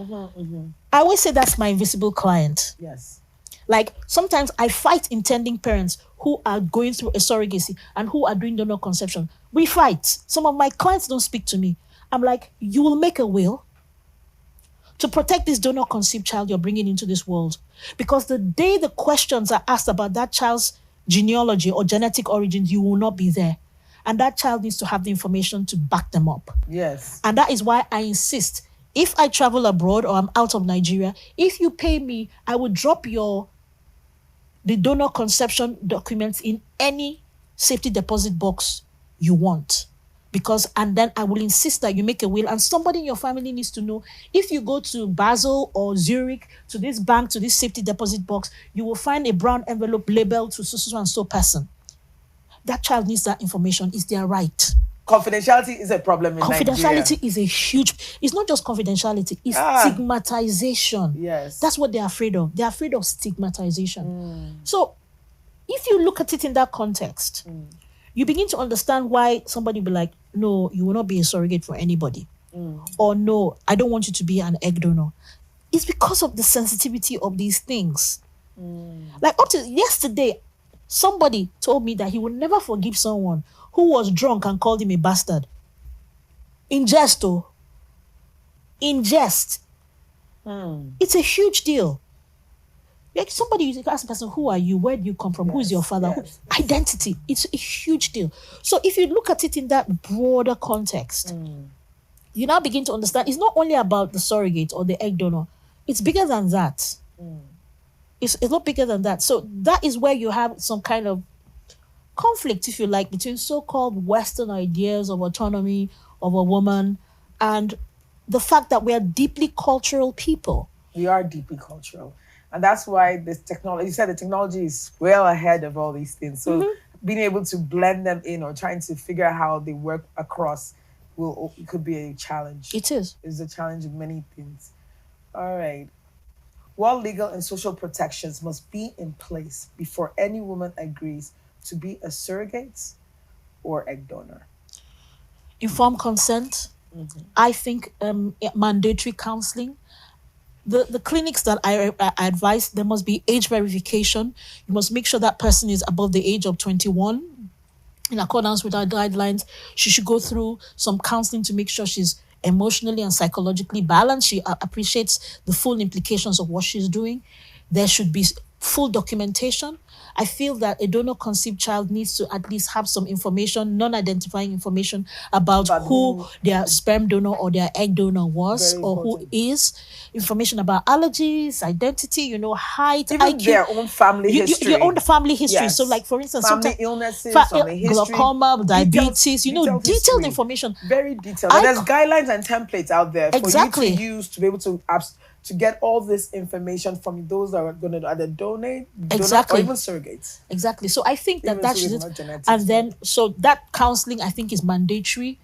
I always say that's my invisible client. Yes. Like sometimes I fight intending parents who are going through a surrogacy and who are doing donor conception. We fight. Some of my clients don't speak to me. I'm like, you will make a will to protect this donor conceived child you're bringing into this world. Because the day the questions are asked about that child's genealogy or genetic origins, you will not be there. And that child needs to have the information to back them up. Yes. And that is why I insist, if I travel abroad or I'm out of Nigeria, if you pay me, I will drop the donor conception documents in any safety deposit box you want. And then I will insist that you make a will, and somebody in your family needs to know, if you go to Basel or Zurich, to this bank, to this safety deposit box, you will find a brown envelope labeled to so and so person. That child needs that information. It's their right. Confidentiality is a problem in Nigeria. Confidentiality is a huge... It's not just confidentiality. It's stigmatization. Yes. That's what they're afraid of. They're afraid of stigmatization. So if you look at it in that context, you begin to understand why somebody will be like, no, you will not be a surrogate for anybody. Or no, I don't want you to be an egg donor. It's because of the sensitivity of these things. Like up to yesterday, somebody told me that he would never forgive someone who was drunk and called him a bastard. In jest, oh. In jest. It's a huge deal. Like somebody, you ask the person, who are you? Where do you come from? Who is your father? Identity. It's a huge deal. So if you look at it in that broader context, you now begin to understand it's not only about the surrogate or the egg donor. It's bigger than that. It's a lot bigger than that. So that is where you have some kind of conflict, if you like, between so-called Western ideas of autonomy of a woman and the fact that we are deeply cultural people. We are deeply cultural. And that's why this technology, you said the technology is well ahead of all these things. So being able to blend them in or trying to figure out how they work across could be a challenge. It is. It's a challenge of many things. All right. What legal and social protections must be in place before any woman agrees to be a surrogate or egg donor? Informed consent. I think mandatory counseling. The clinics that I advise, there must be age verification. You must make sure that person is above the age of 21. In accordance with our guidelines, she should go through some counseling to make sure she's emotionally and psychologically balanced. She appreciates the full implications of what she's doing. There should be full documentation. I feel that a donor conceived child needs to at least have some information, non-identifying information about About who who- their sperm donor or their egg donor was, Very or who important. is, information about allergies, identity, height, Even IQ, their own family history. your own family history. So, Yes. like for instance, Family sometimes illnesses, family history, glaucoma, diabetes, detailed history. information. Very detailed. And there's guidelines and templates out there Exactly. for you to use to be able to get all this information from those that are going to either donate, Exactly. or even surrogates. Exactly. So I think Even that's surrogates, it. not genetics, And then, so that counseling I think is mandatory.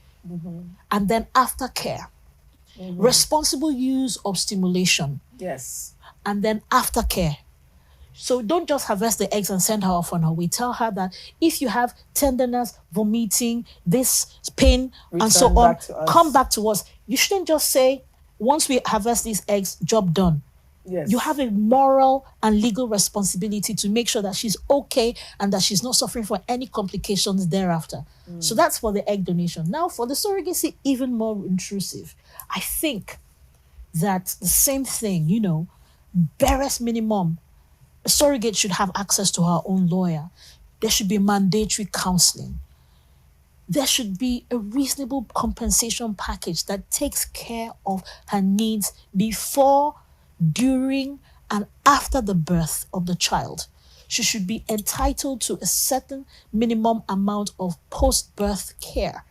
And then aftercare, responsible use of stimulation, Yes. and then aftercare. So don't just harvest the eggs and send her off on her way. Tell her that if you have tenderness, vomiting, this pain, and so Return on, back to us. come back to us. You shouldn't just say, once we harvest these eggs, job done. Yes. You have a moral and legal responsibility to make sure that she's okay and that she's not suffering from any complications thereafter. So that's for the egg donation. Now, for the surrogacy, even more intrusive. I think that the same thing, barest minimum, a surrogate should have access to her own lawyer. There should be mandatory counseling. There should be a reasonable compensation package that takes care of her needs before, during, and after the birth of the child. She should be entitled to a certain minimum amount of post-birth care,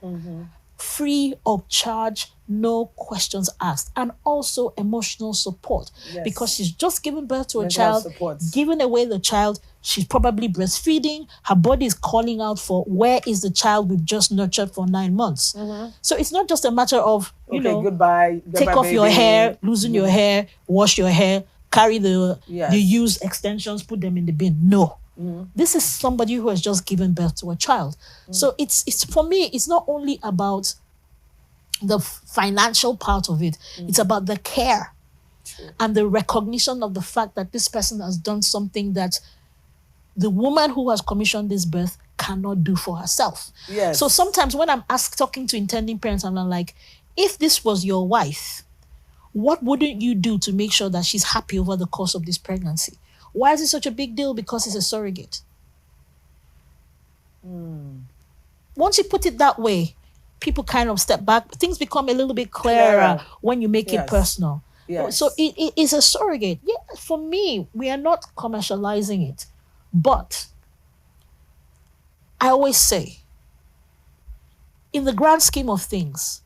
free of charge, no questions asked, and also emotional support. Yes. Because she's just given birth to a Mental health child, support. giving away the child. She's probably breastfeeding. Her body is calling out for where is the child we've just nurtured for 9 months. So it's not just a matter of, Goodbye. take Goodbye, off your baby. hair, loosen your hair, wash your hair, carry the Yes. used extensions, put them in the bin. No. This is somebody who has just given birth to a child. So it's for me, it's not only about the financial part of it. It's about the care and the recognition of the fact that this person has done something that the woman who has commissioned this birth cannot do for herself. Yes. So sometimes when I'm talking to intending parents, I'm like, if this was your wife, what wouldn't you do to make sure that she's happy over the course of this pregnancy? Why is it such a big deal? Because it's a surrogate. Once you put it that way, people kind of step back. Things become a little bit clearer when you make it Yes. personal. Yes. So it is a surrogate. Yeah, for me, we are not commercializing it. But I always say, in the grand scheme of things,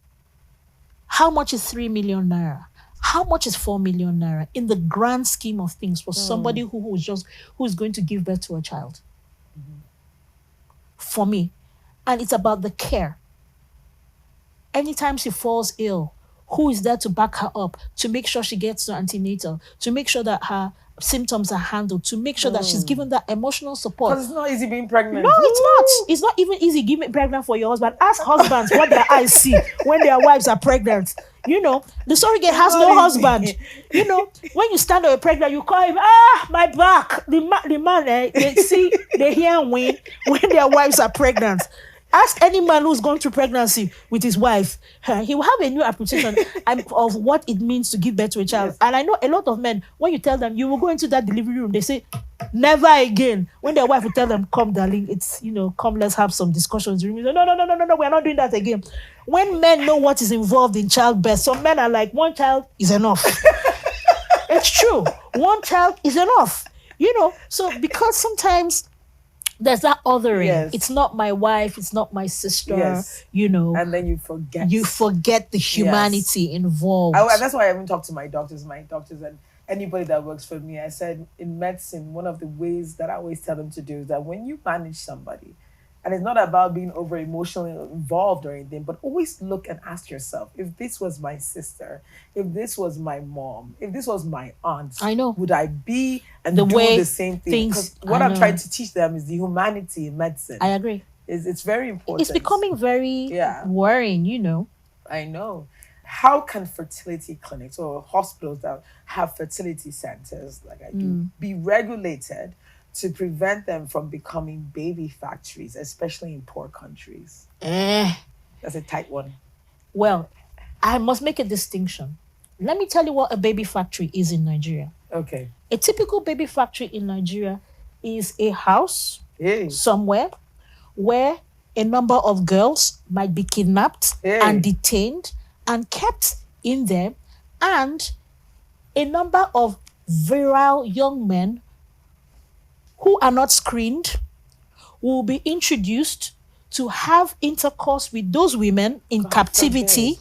how much is 3 million naira? How much is 4 million naira in the grand scheme of things for somebody who is going to give birth to a child? For me. And it's about the care. Anytime she falls ill, who is there to back her up, to make sure she gets to antenatal, to make sure that her symptoms are handled, to make sure that she's given that emotional support? Because it's not easy being pregnant. No, it's not. It's not even easy giving pregnant for your husband. Ask husbands what their eyes see when their wives are pregnant. The surrogate has no not easy. husband. When you stand up pregnant, you call him, my back. The man, they hear and win when their wives are pregnant. Ask any man who's gone through pregnancy with his wife. He will have a new appreciation of what it means to give birth to a child. Yes. And I know a lot of men, when you tell them, you will go into that delivery room, they say, never again. When their wife will tell them, come, darling, it's, come, let's have some discussions. No, we're not doing that again. When men know what is involved in childbirth, some men are like, one child is enough. It's true. One child is enough. So because sometimes there's that othering. Yes. It's not my wife, it's not my sister, Yes. And then you forget. You forget the humanity involved. That's why I even talk to my doctors and anybody that works for me. I said in medicine, one of the ways that I always tell them to do is that when you manage somebody And it's not about being over emotionally involved or anything, but always look and ask yourself, if this was my sister, if this was my mom, if this was my aunt, I know. would I be and The do way the same thing? Because things, what I I'm trying know. to teach them is the humanity in medicine. I agree. It's very important. It's becoming very Yeah. worrying, you know. I know. How can fertility clinics or hospitals that have fertility centers, like I do, be regulated to prevent them from becoming baby factories, especially in poor countries? That's a tight one. Well, I must make a distinction. Let me tell you what a baby factory is in Nigeria. Okay. A typical baby factory in Nigeria is a house Hey. somewhere where a number of girls might be kidnapped and detained and kept in there, and a number of virile young men who are not screened will be introduced to have intercourse with those women in captivity,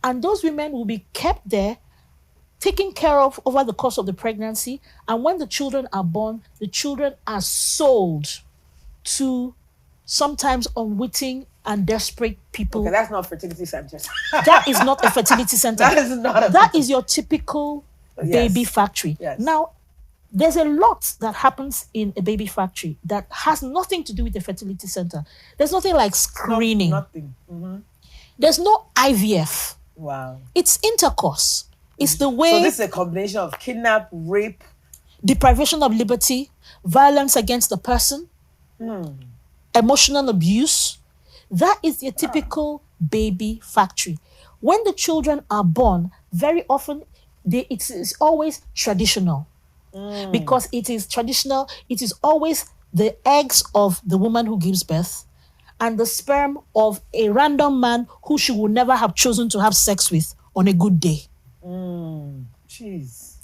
and those women will be kept there, taken care of over the course of the pregnancy, and when the children are born, the children are sold to sometimes unwitting and desperate people. Okay, that's not fertility centers. That is not a fertility center. That is not. That is your typical baby factory. Yes. Now, there's a lot that happens in a baby factory that has nothing to do with the fertility center. There's nothing like screening. Nothing. There's no IVF. Wow. It's intercourse. It's the way. So this is a combination of kidnap, rape, deprivation of liberty, violence against the person, emotional abuse. That is your typical baby factory. When the children are born, very often it is always traditional. Because it is traditional, it is always the eggs of the woman who gives birth and the sperm of a random man who she would never have chosen to have sex with on a good day. Jeez.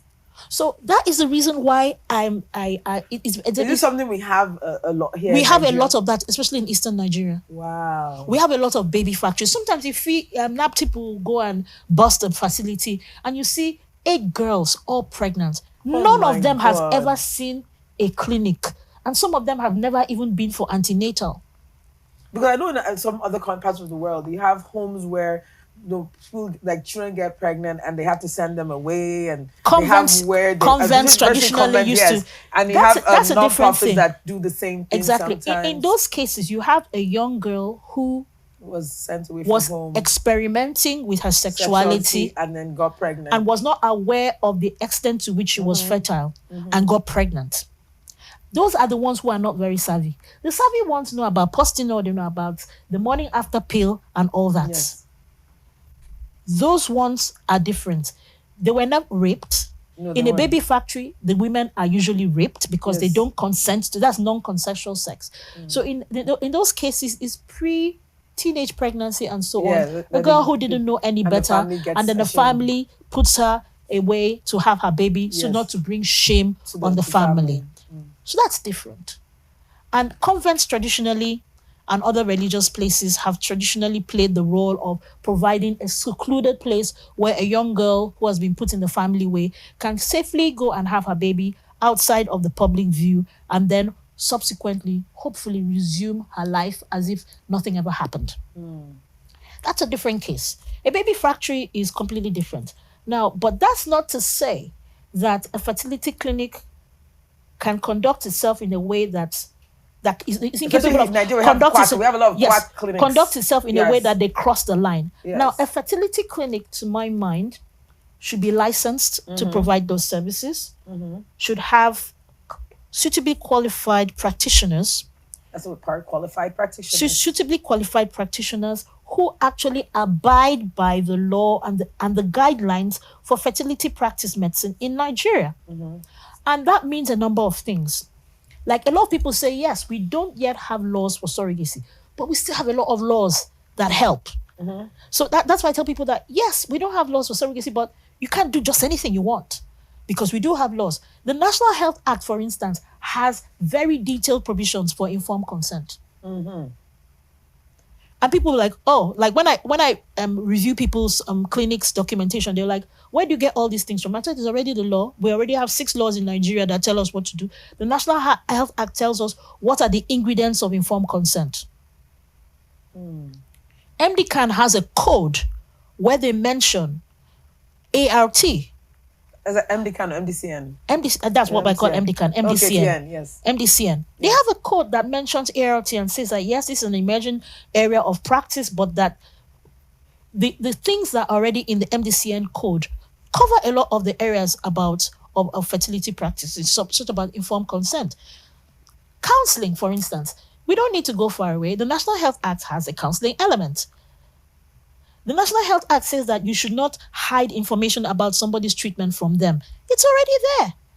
So that is the reason why is this something we have a lot here? We have a lot of that, especially in Eastern Nigeria. Wow. We have a lot of baby factories. Sometimes if NAP people go and bust a facility and you see 8 girls all pregnant. None of them has ever seen a clinic. And some of them have never even been for antenatal. Because I know in some other parts of the world, you have homes where people, like children get pregnant and they have to send them away, and convents traditionally used to, and you have non-profits that do the same thing. Exactly. Sometimes. In those cases, you have a young girl who was sent away from home, experimenting with her sexuality and then got pregnant, and was not aware of the extent to which she was fertile and got pregnant. Those are the ones who are not very savvy. The savvy ones know about postinol, they know about the morning after pill and all that. Yes. Those ones are different. They were not raped. No, in a baby factory, the women are usually raped because they don't consent to. That's non-consensual sex. So in those cases, it's pre-teenage pregnancy and so on. A girl who didn't know any better, and then the family puts her away to have her baby, so not to bring shame on the family. So that's different. And convents traditionally and other religious places have traditionally played the role of providing a secluded place where a young girl who has been put in the family way can safely go and have her baby outside of the public view, and then subsequently, hopefully, resume her life as if nothing ever happened. That's a different case. A baby factory is completely different. Now, but that's not to say that a fertility clinic can conduct itself in a way that is incapable of conduct itself. We have a lot of clinics. Conduct itself in a way that they cross the line. Now, a fertility clinic, to my mind, should be licensed to provide those services, should have suitably qualified practitioners. That's what part qualified practitioners. Suitably qualified practitioners who actually abide by the law and the guidelines for fertility practice medicine in Nigeria. And that means a number of things. Like a lot of people say, yes, we don't yet have laws for surrogacy, but we still have a lot of laws that help. So that's why I tell people that, yes, we don't have laws for surrogacy, but you can't do just anything you want because we do have laws. The National Health Act, for instance, has very detailed provisions for informed consent. And And people were like, oh, like when I review people's clinics documentation, they're like, where do you get all these things from? I said, it's already the law. We already have 6 laws in Nigeria that tell us what to do. The National Health Act tells us what are the ingredients of informed consent. MDCAN has a code where they mention ART. As an MDCAN or MDCN? That's what I call MDCAN, MDCN. Okay, CN, yes. MDCN. They have a code that mentions ART and says that, yes, this is an emerging area of practice, but that the things that are already in the MDCN code cover a lot of the areas of fertility practices, such about informed consent. Counseling, for instance, we don't need to go far away. The National Health Act has a counseling element. The National Health Act says that you should not hide information about somebody's treatment from them. It's already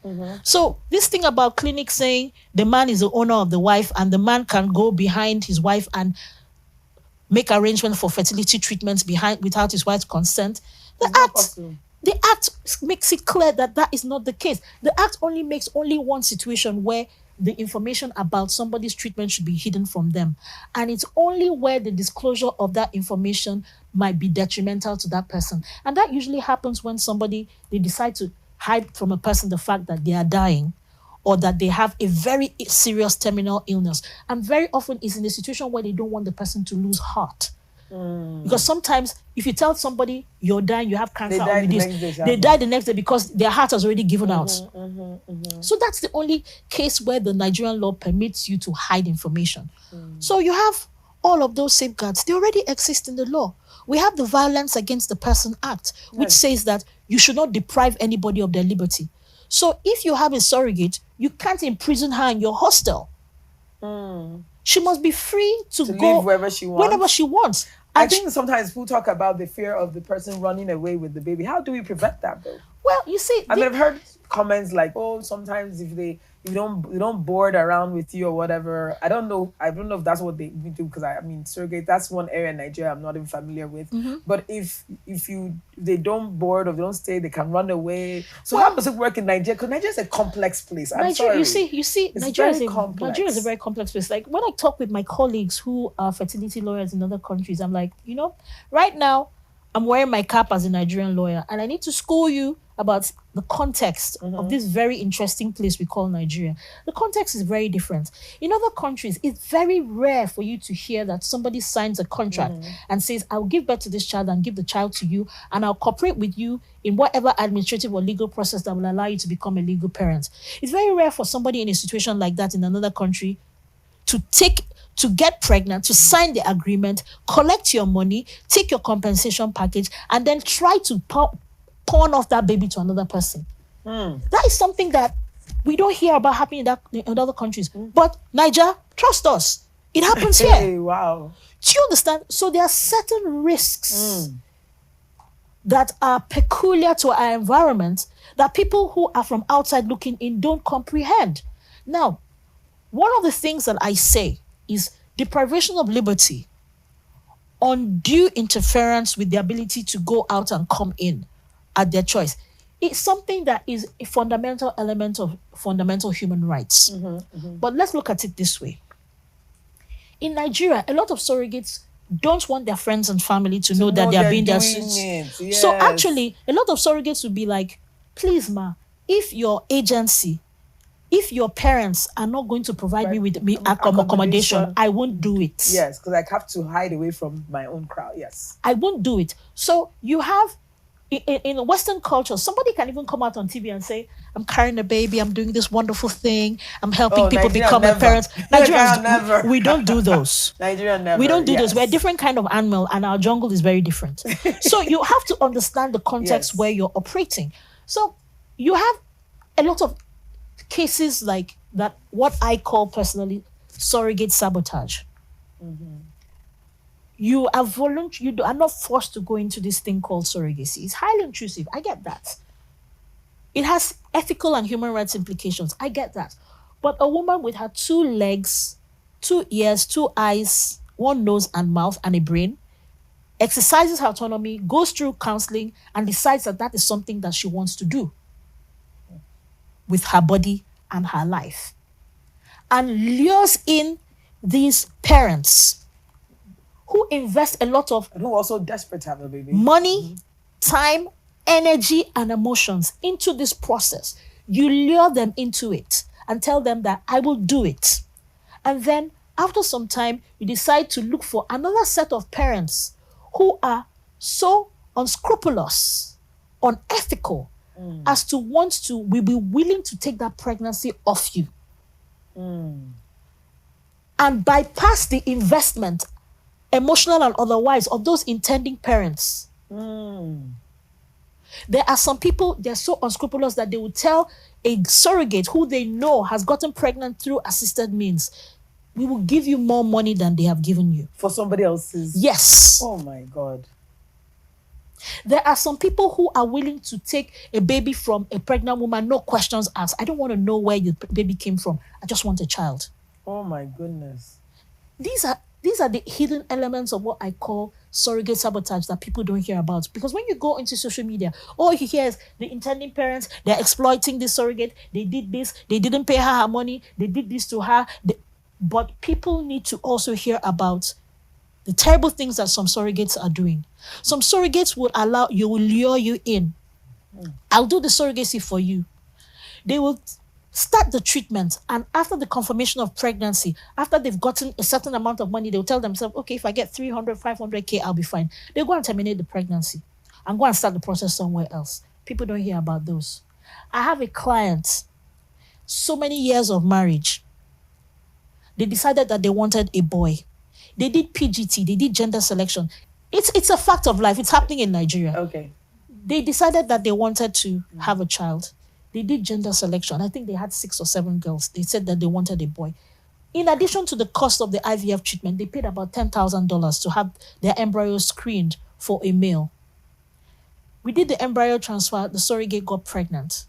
there. So this thing about clinics saying the man is the owner of the wife and the man can go behind his wife and make arrangements for fertility treatments without his wife's consent. The act makes it clear that that is not the case. The act only makes one situation where the information about somebody's treatment should be hidden from them. And it's only where the disclosure of that information might be detrimental to that person. And that usually happens when they decide to hide from a person the fact that they are dying or that they have a very serious terminal illness. And very often it's in a situation where they don't want the person to lose heart. Because sometimes if you tell somebody you're dying, you have cancer, they die the next day because their heart has already given out. So that's the only case where the Nigerian law permits you to hide information. So you have all of those safeguards. They already exist in the law. We have the Violence Against the Person Act, which says that you should not deprive anybody of their liberty. So if you have a surrogate, you can't imprison her in your hostel. She must be free to go live wherever she wants. And I think sometimes people talk about the fear of the person running away with the baby. How do we prevent that, though? Well, you see, I've heard comments like, "Oh, sometimes if they don't board around with you or whatever." I don't know if that's what they do because surrogate. That's one area in Nigeria I'm not even familiar with. But if they don't board or they don't stay, they can run away. So how does it work in Nigeria? Because Nigeria is a complex place. I'm sorry. You see, Nigeria is a very complex place. Like when I talk with my colleagues who are fertility lawyers in other countries, I'm like, right now I'm wearing my cap as a Nigerian lawyer, and I need to school you about the context of this very interesting place we call Nigeria. The context is very different. In other countries, it's very rare for you to hear that somebody signs a contract and says, I'll give birth to this child and give the child to you, and I'll cooperate with you in whatever administrative or legal process that will allow you to become a legal parent. It's very rare for somebody in a situation like that in another country to get pregnant, to sign the agreement, collect your money, take your compensation package, and then try to pawn off that baby to another person. That is something that we don't hear about happening in other countries. But Niger, trust us, it happens here. Hey, wow. Do you understand? So there are certain risks that are peculiar to our environment that people who are from outside looking in don't comprehend. Now, one of the things that I say is deprivation of liberty, undue interference with the ability to go out and come in at their choice. It's something that is a fundamental element of fundamental human rights. But let's look at it this way. In Nigeria, a lot of surrogates don't want their friends and family to know that they are being their suits. Yes. So actually, a lot of surrogates would be like, please, ma, if your parents are not going to provide me with accommodation, I won't do it. Yes, because I have to hide away from my own crowd. Yes. I won't do it. So you have, in Western culture, somebody can even come out on TV and say, I'm carrying a baby, I'm doing this wonderful thing, I'm helping people become a parent. Nigeria, we don't do those. Nigeria never. We don't do those. We're a different kind of animal and our jungle is very different. So you have to understand the context where you're operating. So you have a lot of cases like that, what I call personally surrogate sabotage. You are you are not forced to go into this thing called surrogacy. It's highly intrusive. I get that. It has ethical and human rights implications. I get that. But a woman with her 2 legs, 2 ears, 2 eyes, 1 nose and mouth and a brain exercises her autonomy, goes through counseling and decides that that is something that she wants to do with her body and her life, and lures in these parents who invest a lot of And who also desperate to have a baby. money, time, energy, and emotions into this process. You lure them into it and tell them that I will do it. And then after some time, you decide to look for another set of parents who are so unscrupulous, unethical, as to want to, will be willing to take that pregnancy off you and bypass the investment, emotional and otherwise, of those intending parents. There are some people, they're so unscrupulous that they will tell a surrogate who they know has gotten pregnant through assisted means, we will give you more money than they have given you. For somebody else's. Yes. Oh my God. There are some people who are willing to take a baby from a pregnant woman, no questions asked. I don't want to know where your baby came from. I just want a child. Oh my goodness. These are the hidden elements of what I call surrogate sabotage that people don't hear about. Because when you go into social media, all you hear is the intending parents, they're exploiting this surrogate, they did this, they didn't pay her money, they did this to her. But people need to also hear about the terrible things that some surrogates are doing. Some surrogates will lure you in. I'll do the surrogacy for you. They will start the treatment, and after the confirmation of pregnancy, after they've gotten a certain amount of money, they'll tell themselves, okay, if I get 300, 500K, I'll be fine. They'll go and terminate the pregnancy and go and start the process somewhere else. People don't hear about those. I have a client, so many years of marriage, they decided that they wanted a boy. They did PGT, they did gender selection. It's a fact of life. It's happening in Nigeria. Okay. They decided that they wanted to have a child. They did gender selection. I think they had 6 or 7 girls. They said that they wanted a boy. In addition to the cost of the IVF treatment, they paid about $10,000 to have their embryo screened for a male. We did the embryo transfer. The surrogate got pregnant,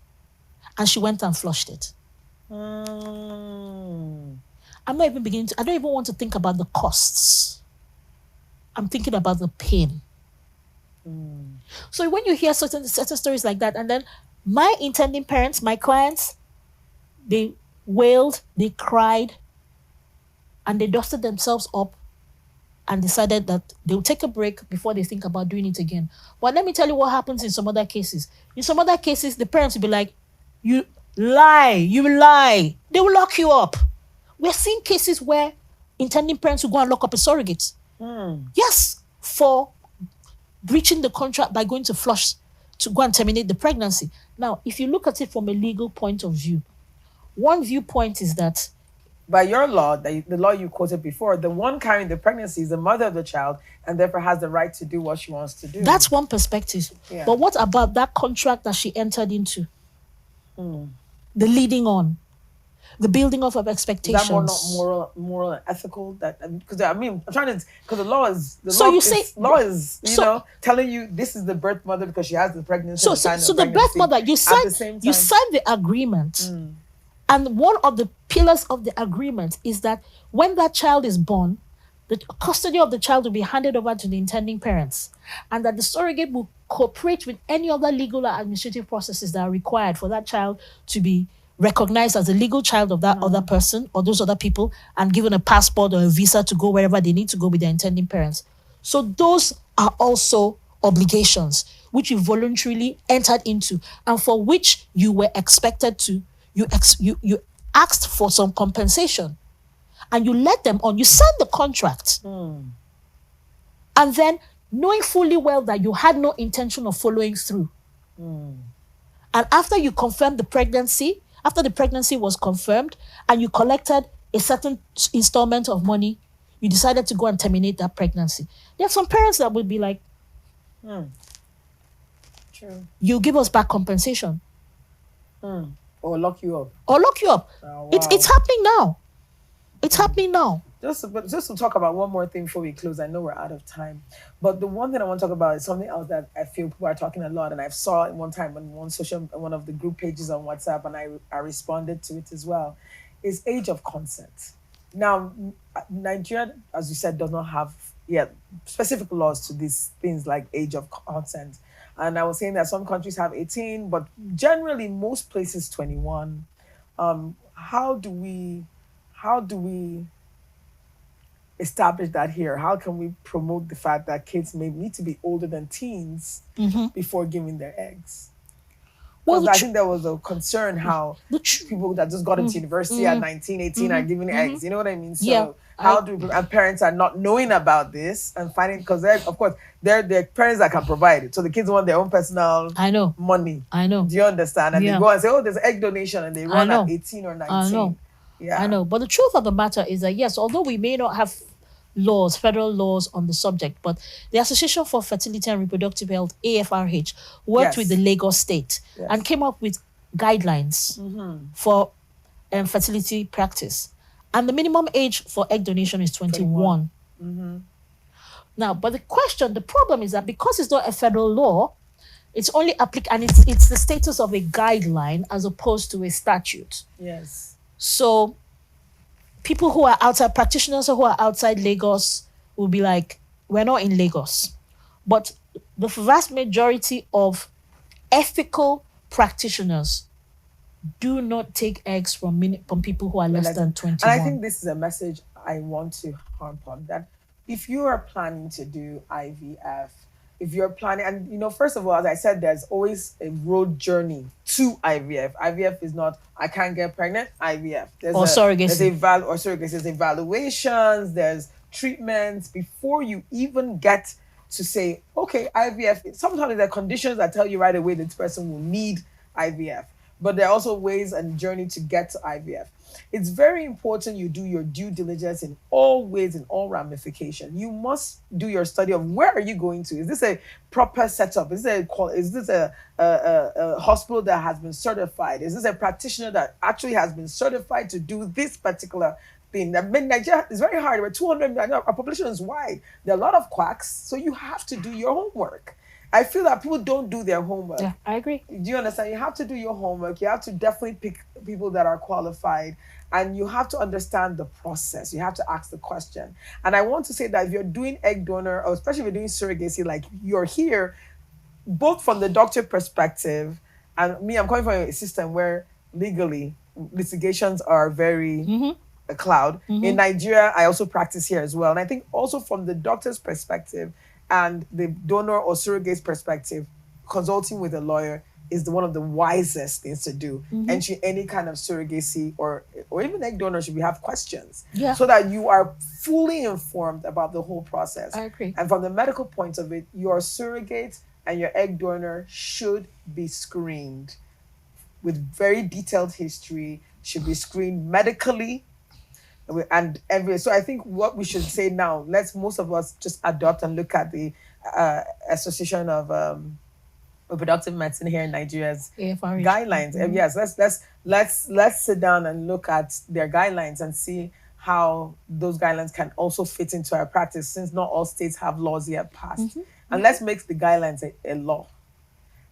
and she went and flushed it. I don't even want to think about the costs. I'm thinking about the pain. So when you hear certain stories like that, and then my intending parents, my clients, they wailed, they cried, and they dusted themselves up and decided that they'll take a break before they think about doing it again. But let me tell you what happens in some other cases. In some other cases, the parents will be like, you lie. They will lock you up. We're seeing cases where intending parents will go and lock up a surrogate. Yes, for breaching the contract by going to flush to go and terminate the pregnancy. Now, if you look at it from a legal point of view, one viewpoint is that by your law, the law you quoted before, the one carrying the pregnancy is the mother of the child and therefore has the right to do what she wants to do. That's one perspective. Yeah. But what about that contract that she entered into? The leading on, the building up of expectations. Is that not moral and ethical? Because I'm trying to, because the law is telling you this is the birth mother because she has the pregnancy. So the birth mother, you sign the agreement, and one of the pillars of the agreement is that when that child is born, the custody of the child will be handed over to the intending parents, and that the surrogate will cooperate with any other legal or administrative processes that are required for that child to be recognized as a legal child of that other person or those other people, and given a passport or a visa to go wherever they need to go with their intending parents. So those are also obligations which you voluntarily entered into, and for which you were expected to, you asked for some compensation, and you let them on. You signed the contract, and then knowing fully well that you had no intention of following through. And after you confirmed the pregnancy, after the pregnancy was confirmed, and you collected a certain installment of money, you decided to go and terminate that pregnancy. There are some parents that would be like, true, you give us back compensation. Or lock you up. Oh, wow. It's happening now. It's happening now. Just to talk about one more thing before we close. I know we're out of time, but the one thing I want to talk about is something else that I feel people are talking a lot, and I saw it one time on one of the group pages on WhatsApp, and I responded to it as well, is age of consent. Now, Nigeria, as you said, does not have yet specific laws to these things like age of consent. And I was saying that some countries have 18, but generally most places 21. How do we establish that here? How can we promote the fact that kids may need to be older than teens before giving their eggs? Well, Because I think there was a concern how the tr- people that just got into university at 19, 18 are giving eggs. You know what I mean? yeah, So how do and parents are not knowing about this and finding, because they're, of course, they're parents that can provide it. So the kids want their own personal I know, money. I know. Do you understand? And they Yeah, go and say, oh, there's egg donation, and they I run at know, 18 or I 19. know, I Yeah. know. But the truth of the matter is that yes, although we may not have laws, federal laws on the subject, but the Association for Fertility and Reproductive Health (AFRH) worked with the Yes. Lagos State and Yes. came up with guidelines for fertility practice. And the minimum age for egg donation is 21. 21. Now, but the problem is that because it's not a federal law, it's only applicable, and it's the status of a guideline as opposed to a statute. Yes. So people who are outside, practitioners who are outside Lagos will be like, we're not in Lagos. But the vast majority of ethical practitioners do not take eggs from people who are less than And 21. I think this is a message I want to harp on, that if you are planning to do IVF, if you're planning, and first of all, as I said, there's always a road journey to IVF. IVF is not, I can't get pregnant, IVF. Or surrogacy. Or surrogacy. There's evaluations, there's treatments before you even get to say, okay, IVF. Sometimes there are conditions that tell you right away that this person will need IVF. But there are also ways and journey to get to IVF. It's very important you do your due diligence in all ways, in all ramifications. You must do your study of where are you going to. Is this a proper setup? Is this a hospital that has been certified? Is this a practitioner that actually has been certified to do this particular thing? I mean, Nigeria is very hard. We're 200 million. Our population is wide. There are a lot of quacks, so you have to do your homework. I feel that people don't do their homework. Yeah, I agree. Do you understand? You have to do your homework. You have to definitely pick people that are qualified, and you have to understand the process. You have to ask the question. And I want to say that if you're doing egg donor, or especially if you're doing surrogacy, like you're here, both from the doctor perspective, and me, I'm coming from a system where legally litigations are very a cloud. In Nigeria, I also practice here as well. And I think also from the doctor's perspective and the donor or surrogate perspective, consulting with a lawyer is one of the wisest things to do. Entering any kind of surrogacy or even egg donor, should we have questions, Yeah. so that you are fully informed about the whole process. I agree. And from the medical point of it, your surrogate and your egg donor should be screened with very detailed history, should be screened medically, and so I think what we should say now, let's most of us just adopt and look at the Association of Reproductive Medicine here in Nigeria's AFRH. guidelines. And yes, let's sit down and look at their guidelines and see how those guidelines can also fit into our practice, since not all states have laws yet passed. And let's make the guidelines a law.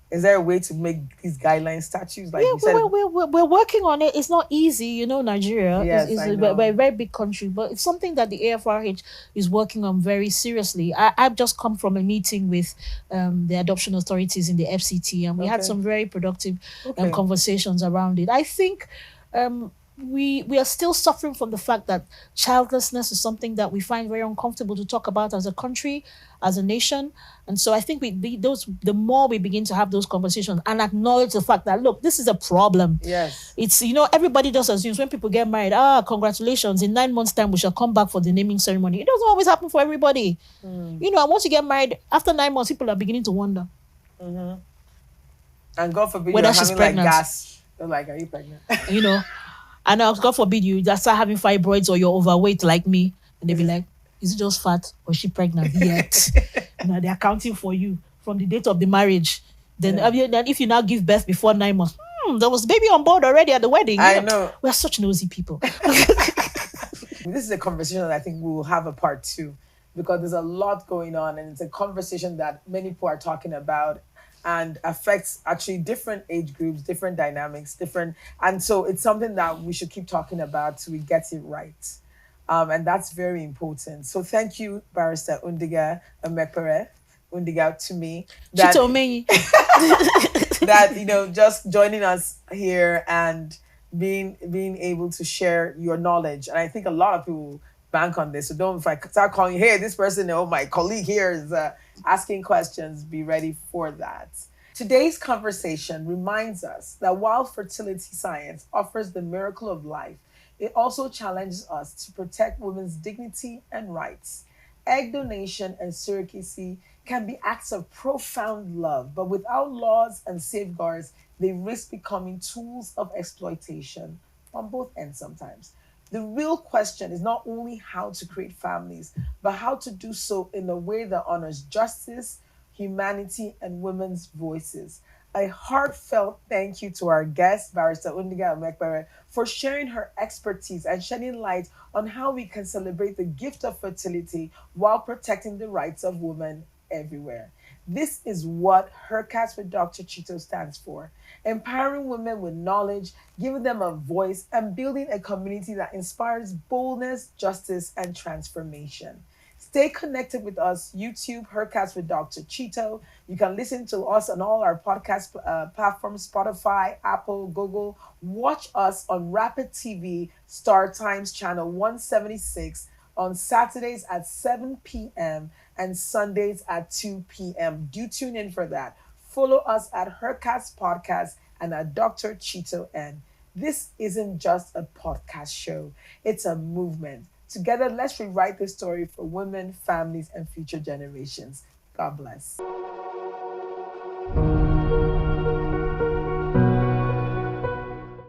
Is there a way to make these guidelines statutes? Like you said, we're working on it. It's not easy, Nigeria Yes, is I know. we're a very big country, but it's something that the AFRH is working on very seriously. I've just come from a meeting with the adoption authorities in the FCT, and we had Okay. some very productive Okay. conversations around it. I think we are still suffering from the fact that childlessness is something that we find very uncomfortable to talk about as a country, as a nation. And so I think the more we begin to have those conversations and acknowledge the fact that, look, this is a problem. yes. It's, everybody just assumes when people get married, congratulations, in 9 months' time, we shall come back for the naming ceremony. It doesn't always happen for everybody. And once you get married, after 9 months, people are beginning to wonder. And God forbid Whether you're she's having pregnant. like gas. They're like, are you pregnant? And God forbid you just start having fibroids or you're overweight like me. And they'll be like, is it just fat or is she pregnant yet? They're counting for you from the date of the marriage. Then, then if you now give birth before 9 months, there was baby on board already at the wedding. I know. We're such nosy people. This is a conversation that I think we will have a part two, because there's a lot going on, and it's a conversation that many people are talking about and affects actually different age groups, different dynamics, and so it's something that we should keep talking about till we get it right. And that's very important. So thank you, Barrister Undiga Emekpere, Undiga to me. Chito Omeyi. That just joining us here and being able to share your knowledge. And I think a lot of people bank on this. So don't, if I start calling you, hey, this person, oh, my colleague here is asking questions, be ready for that. Today's conversation reminds us that while fertility science offers the miracle of life, it also challenges us to protect women's dignity and rights. Egg donation and surrogacy can be acts of profound love, but without laws and safeguards, they risk becoming tools of exploitation on both ends sometimes. The real question is not only how to create families, but how to do so in a way that honors justice, humanity, and women's voices. A heartfelt thank you to our guest, Barrister Undiga Omekbere, for sharing her expertise and shedding light on how we can celebrate the gift of fertility while protecting the rights of women everywhere. This is what HERcast with Dr. Chito stands for: empowering women with knowledge, giving them a voice, and building a community that inspires boldness, justice, and transformation. Stay connected with us, YouTube, HERcast with Dr. Chito. You can listen to us on all our podcast platforms: Spotify, Apple, Google. Watch us on Rapid TV, Startimes channel 176 on Saturdays at 7 p.m. and Sundays at 2 p.m. Do tune in for that. Follow us at HERcast Podcast and at Dr. Chito N. This isn't just a podcast show, it's a movement. Together, let's rewrite the story for women, families, and future generations. God bless.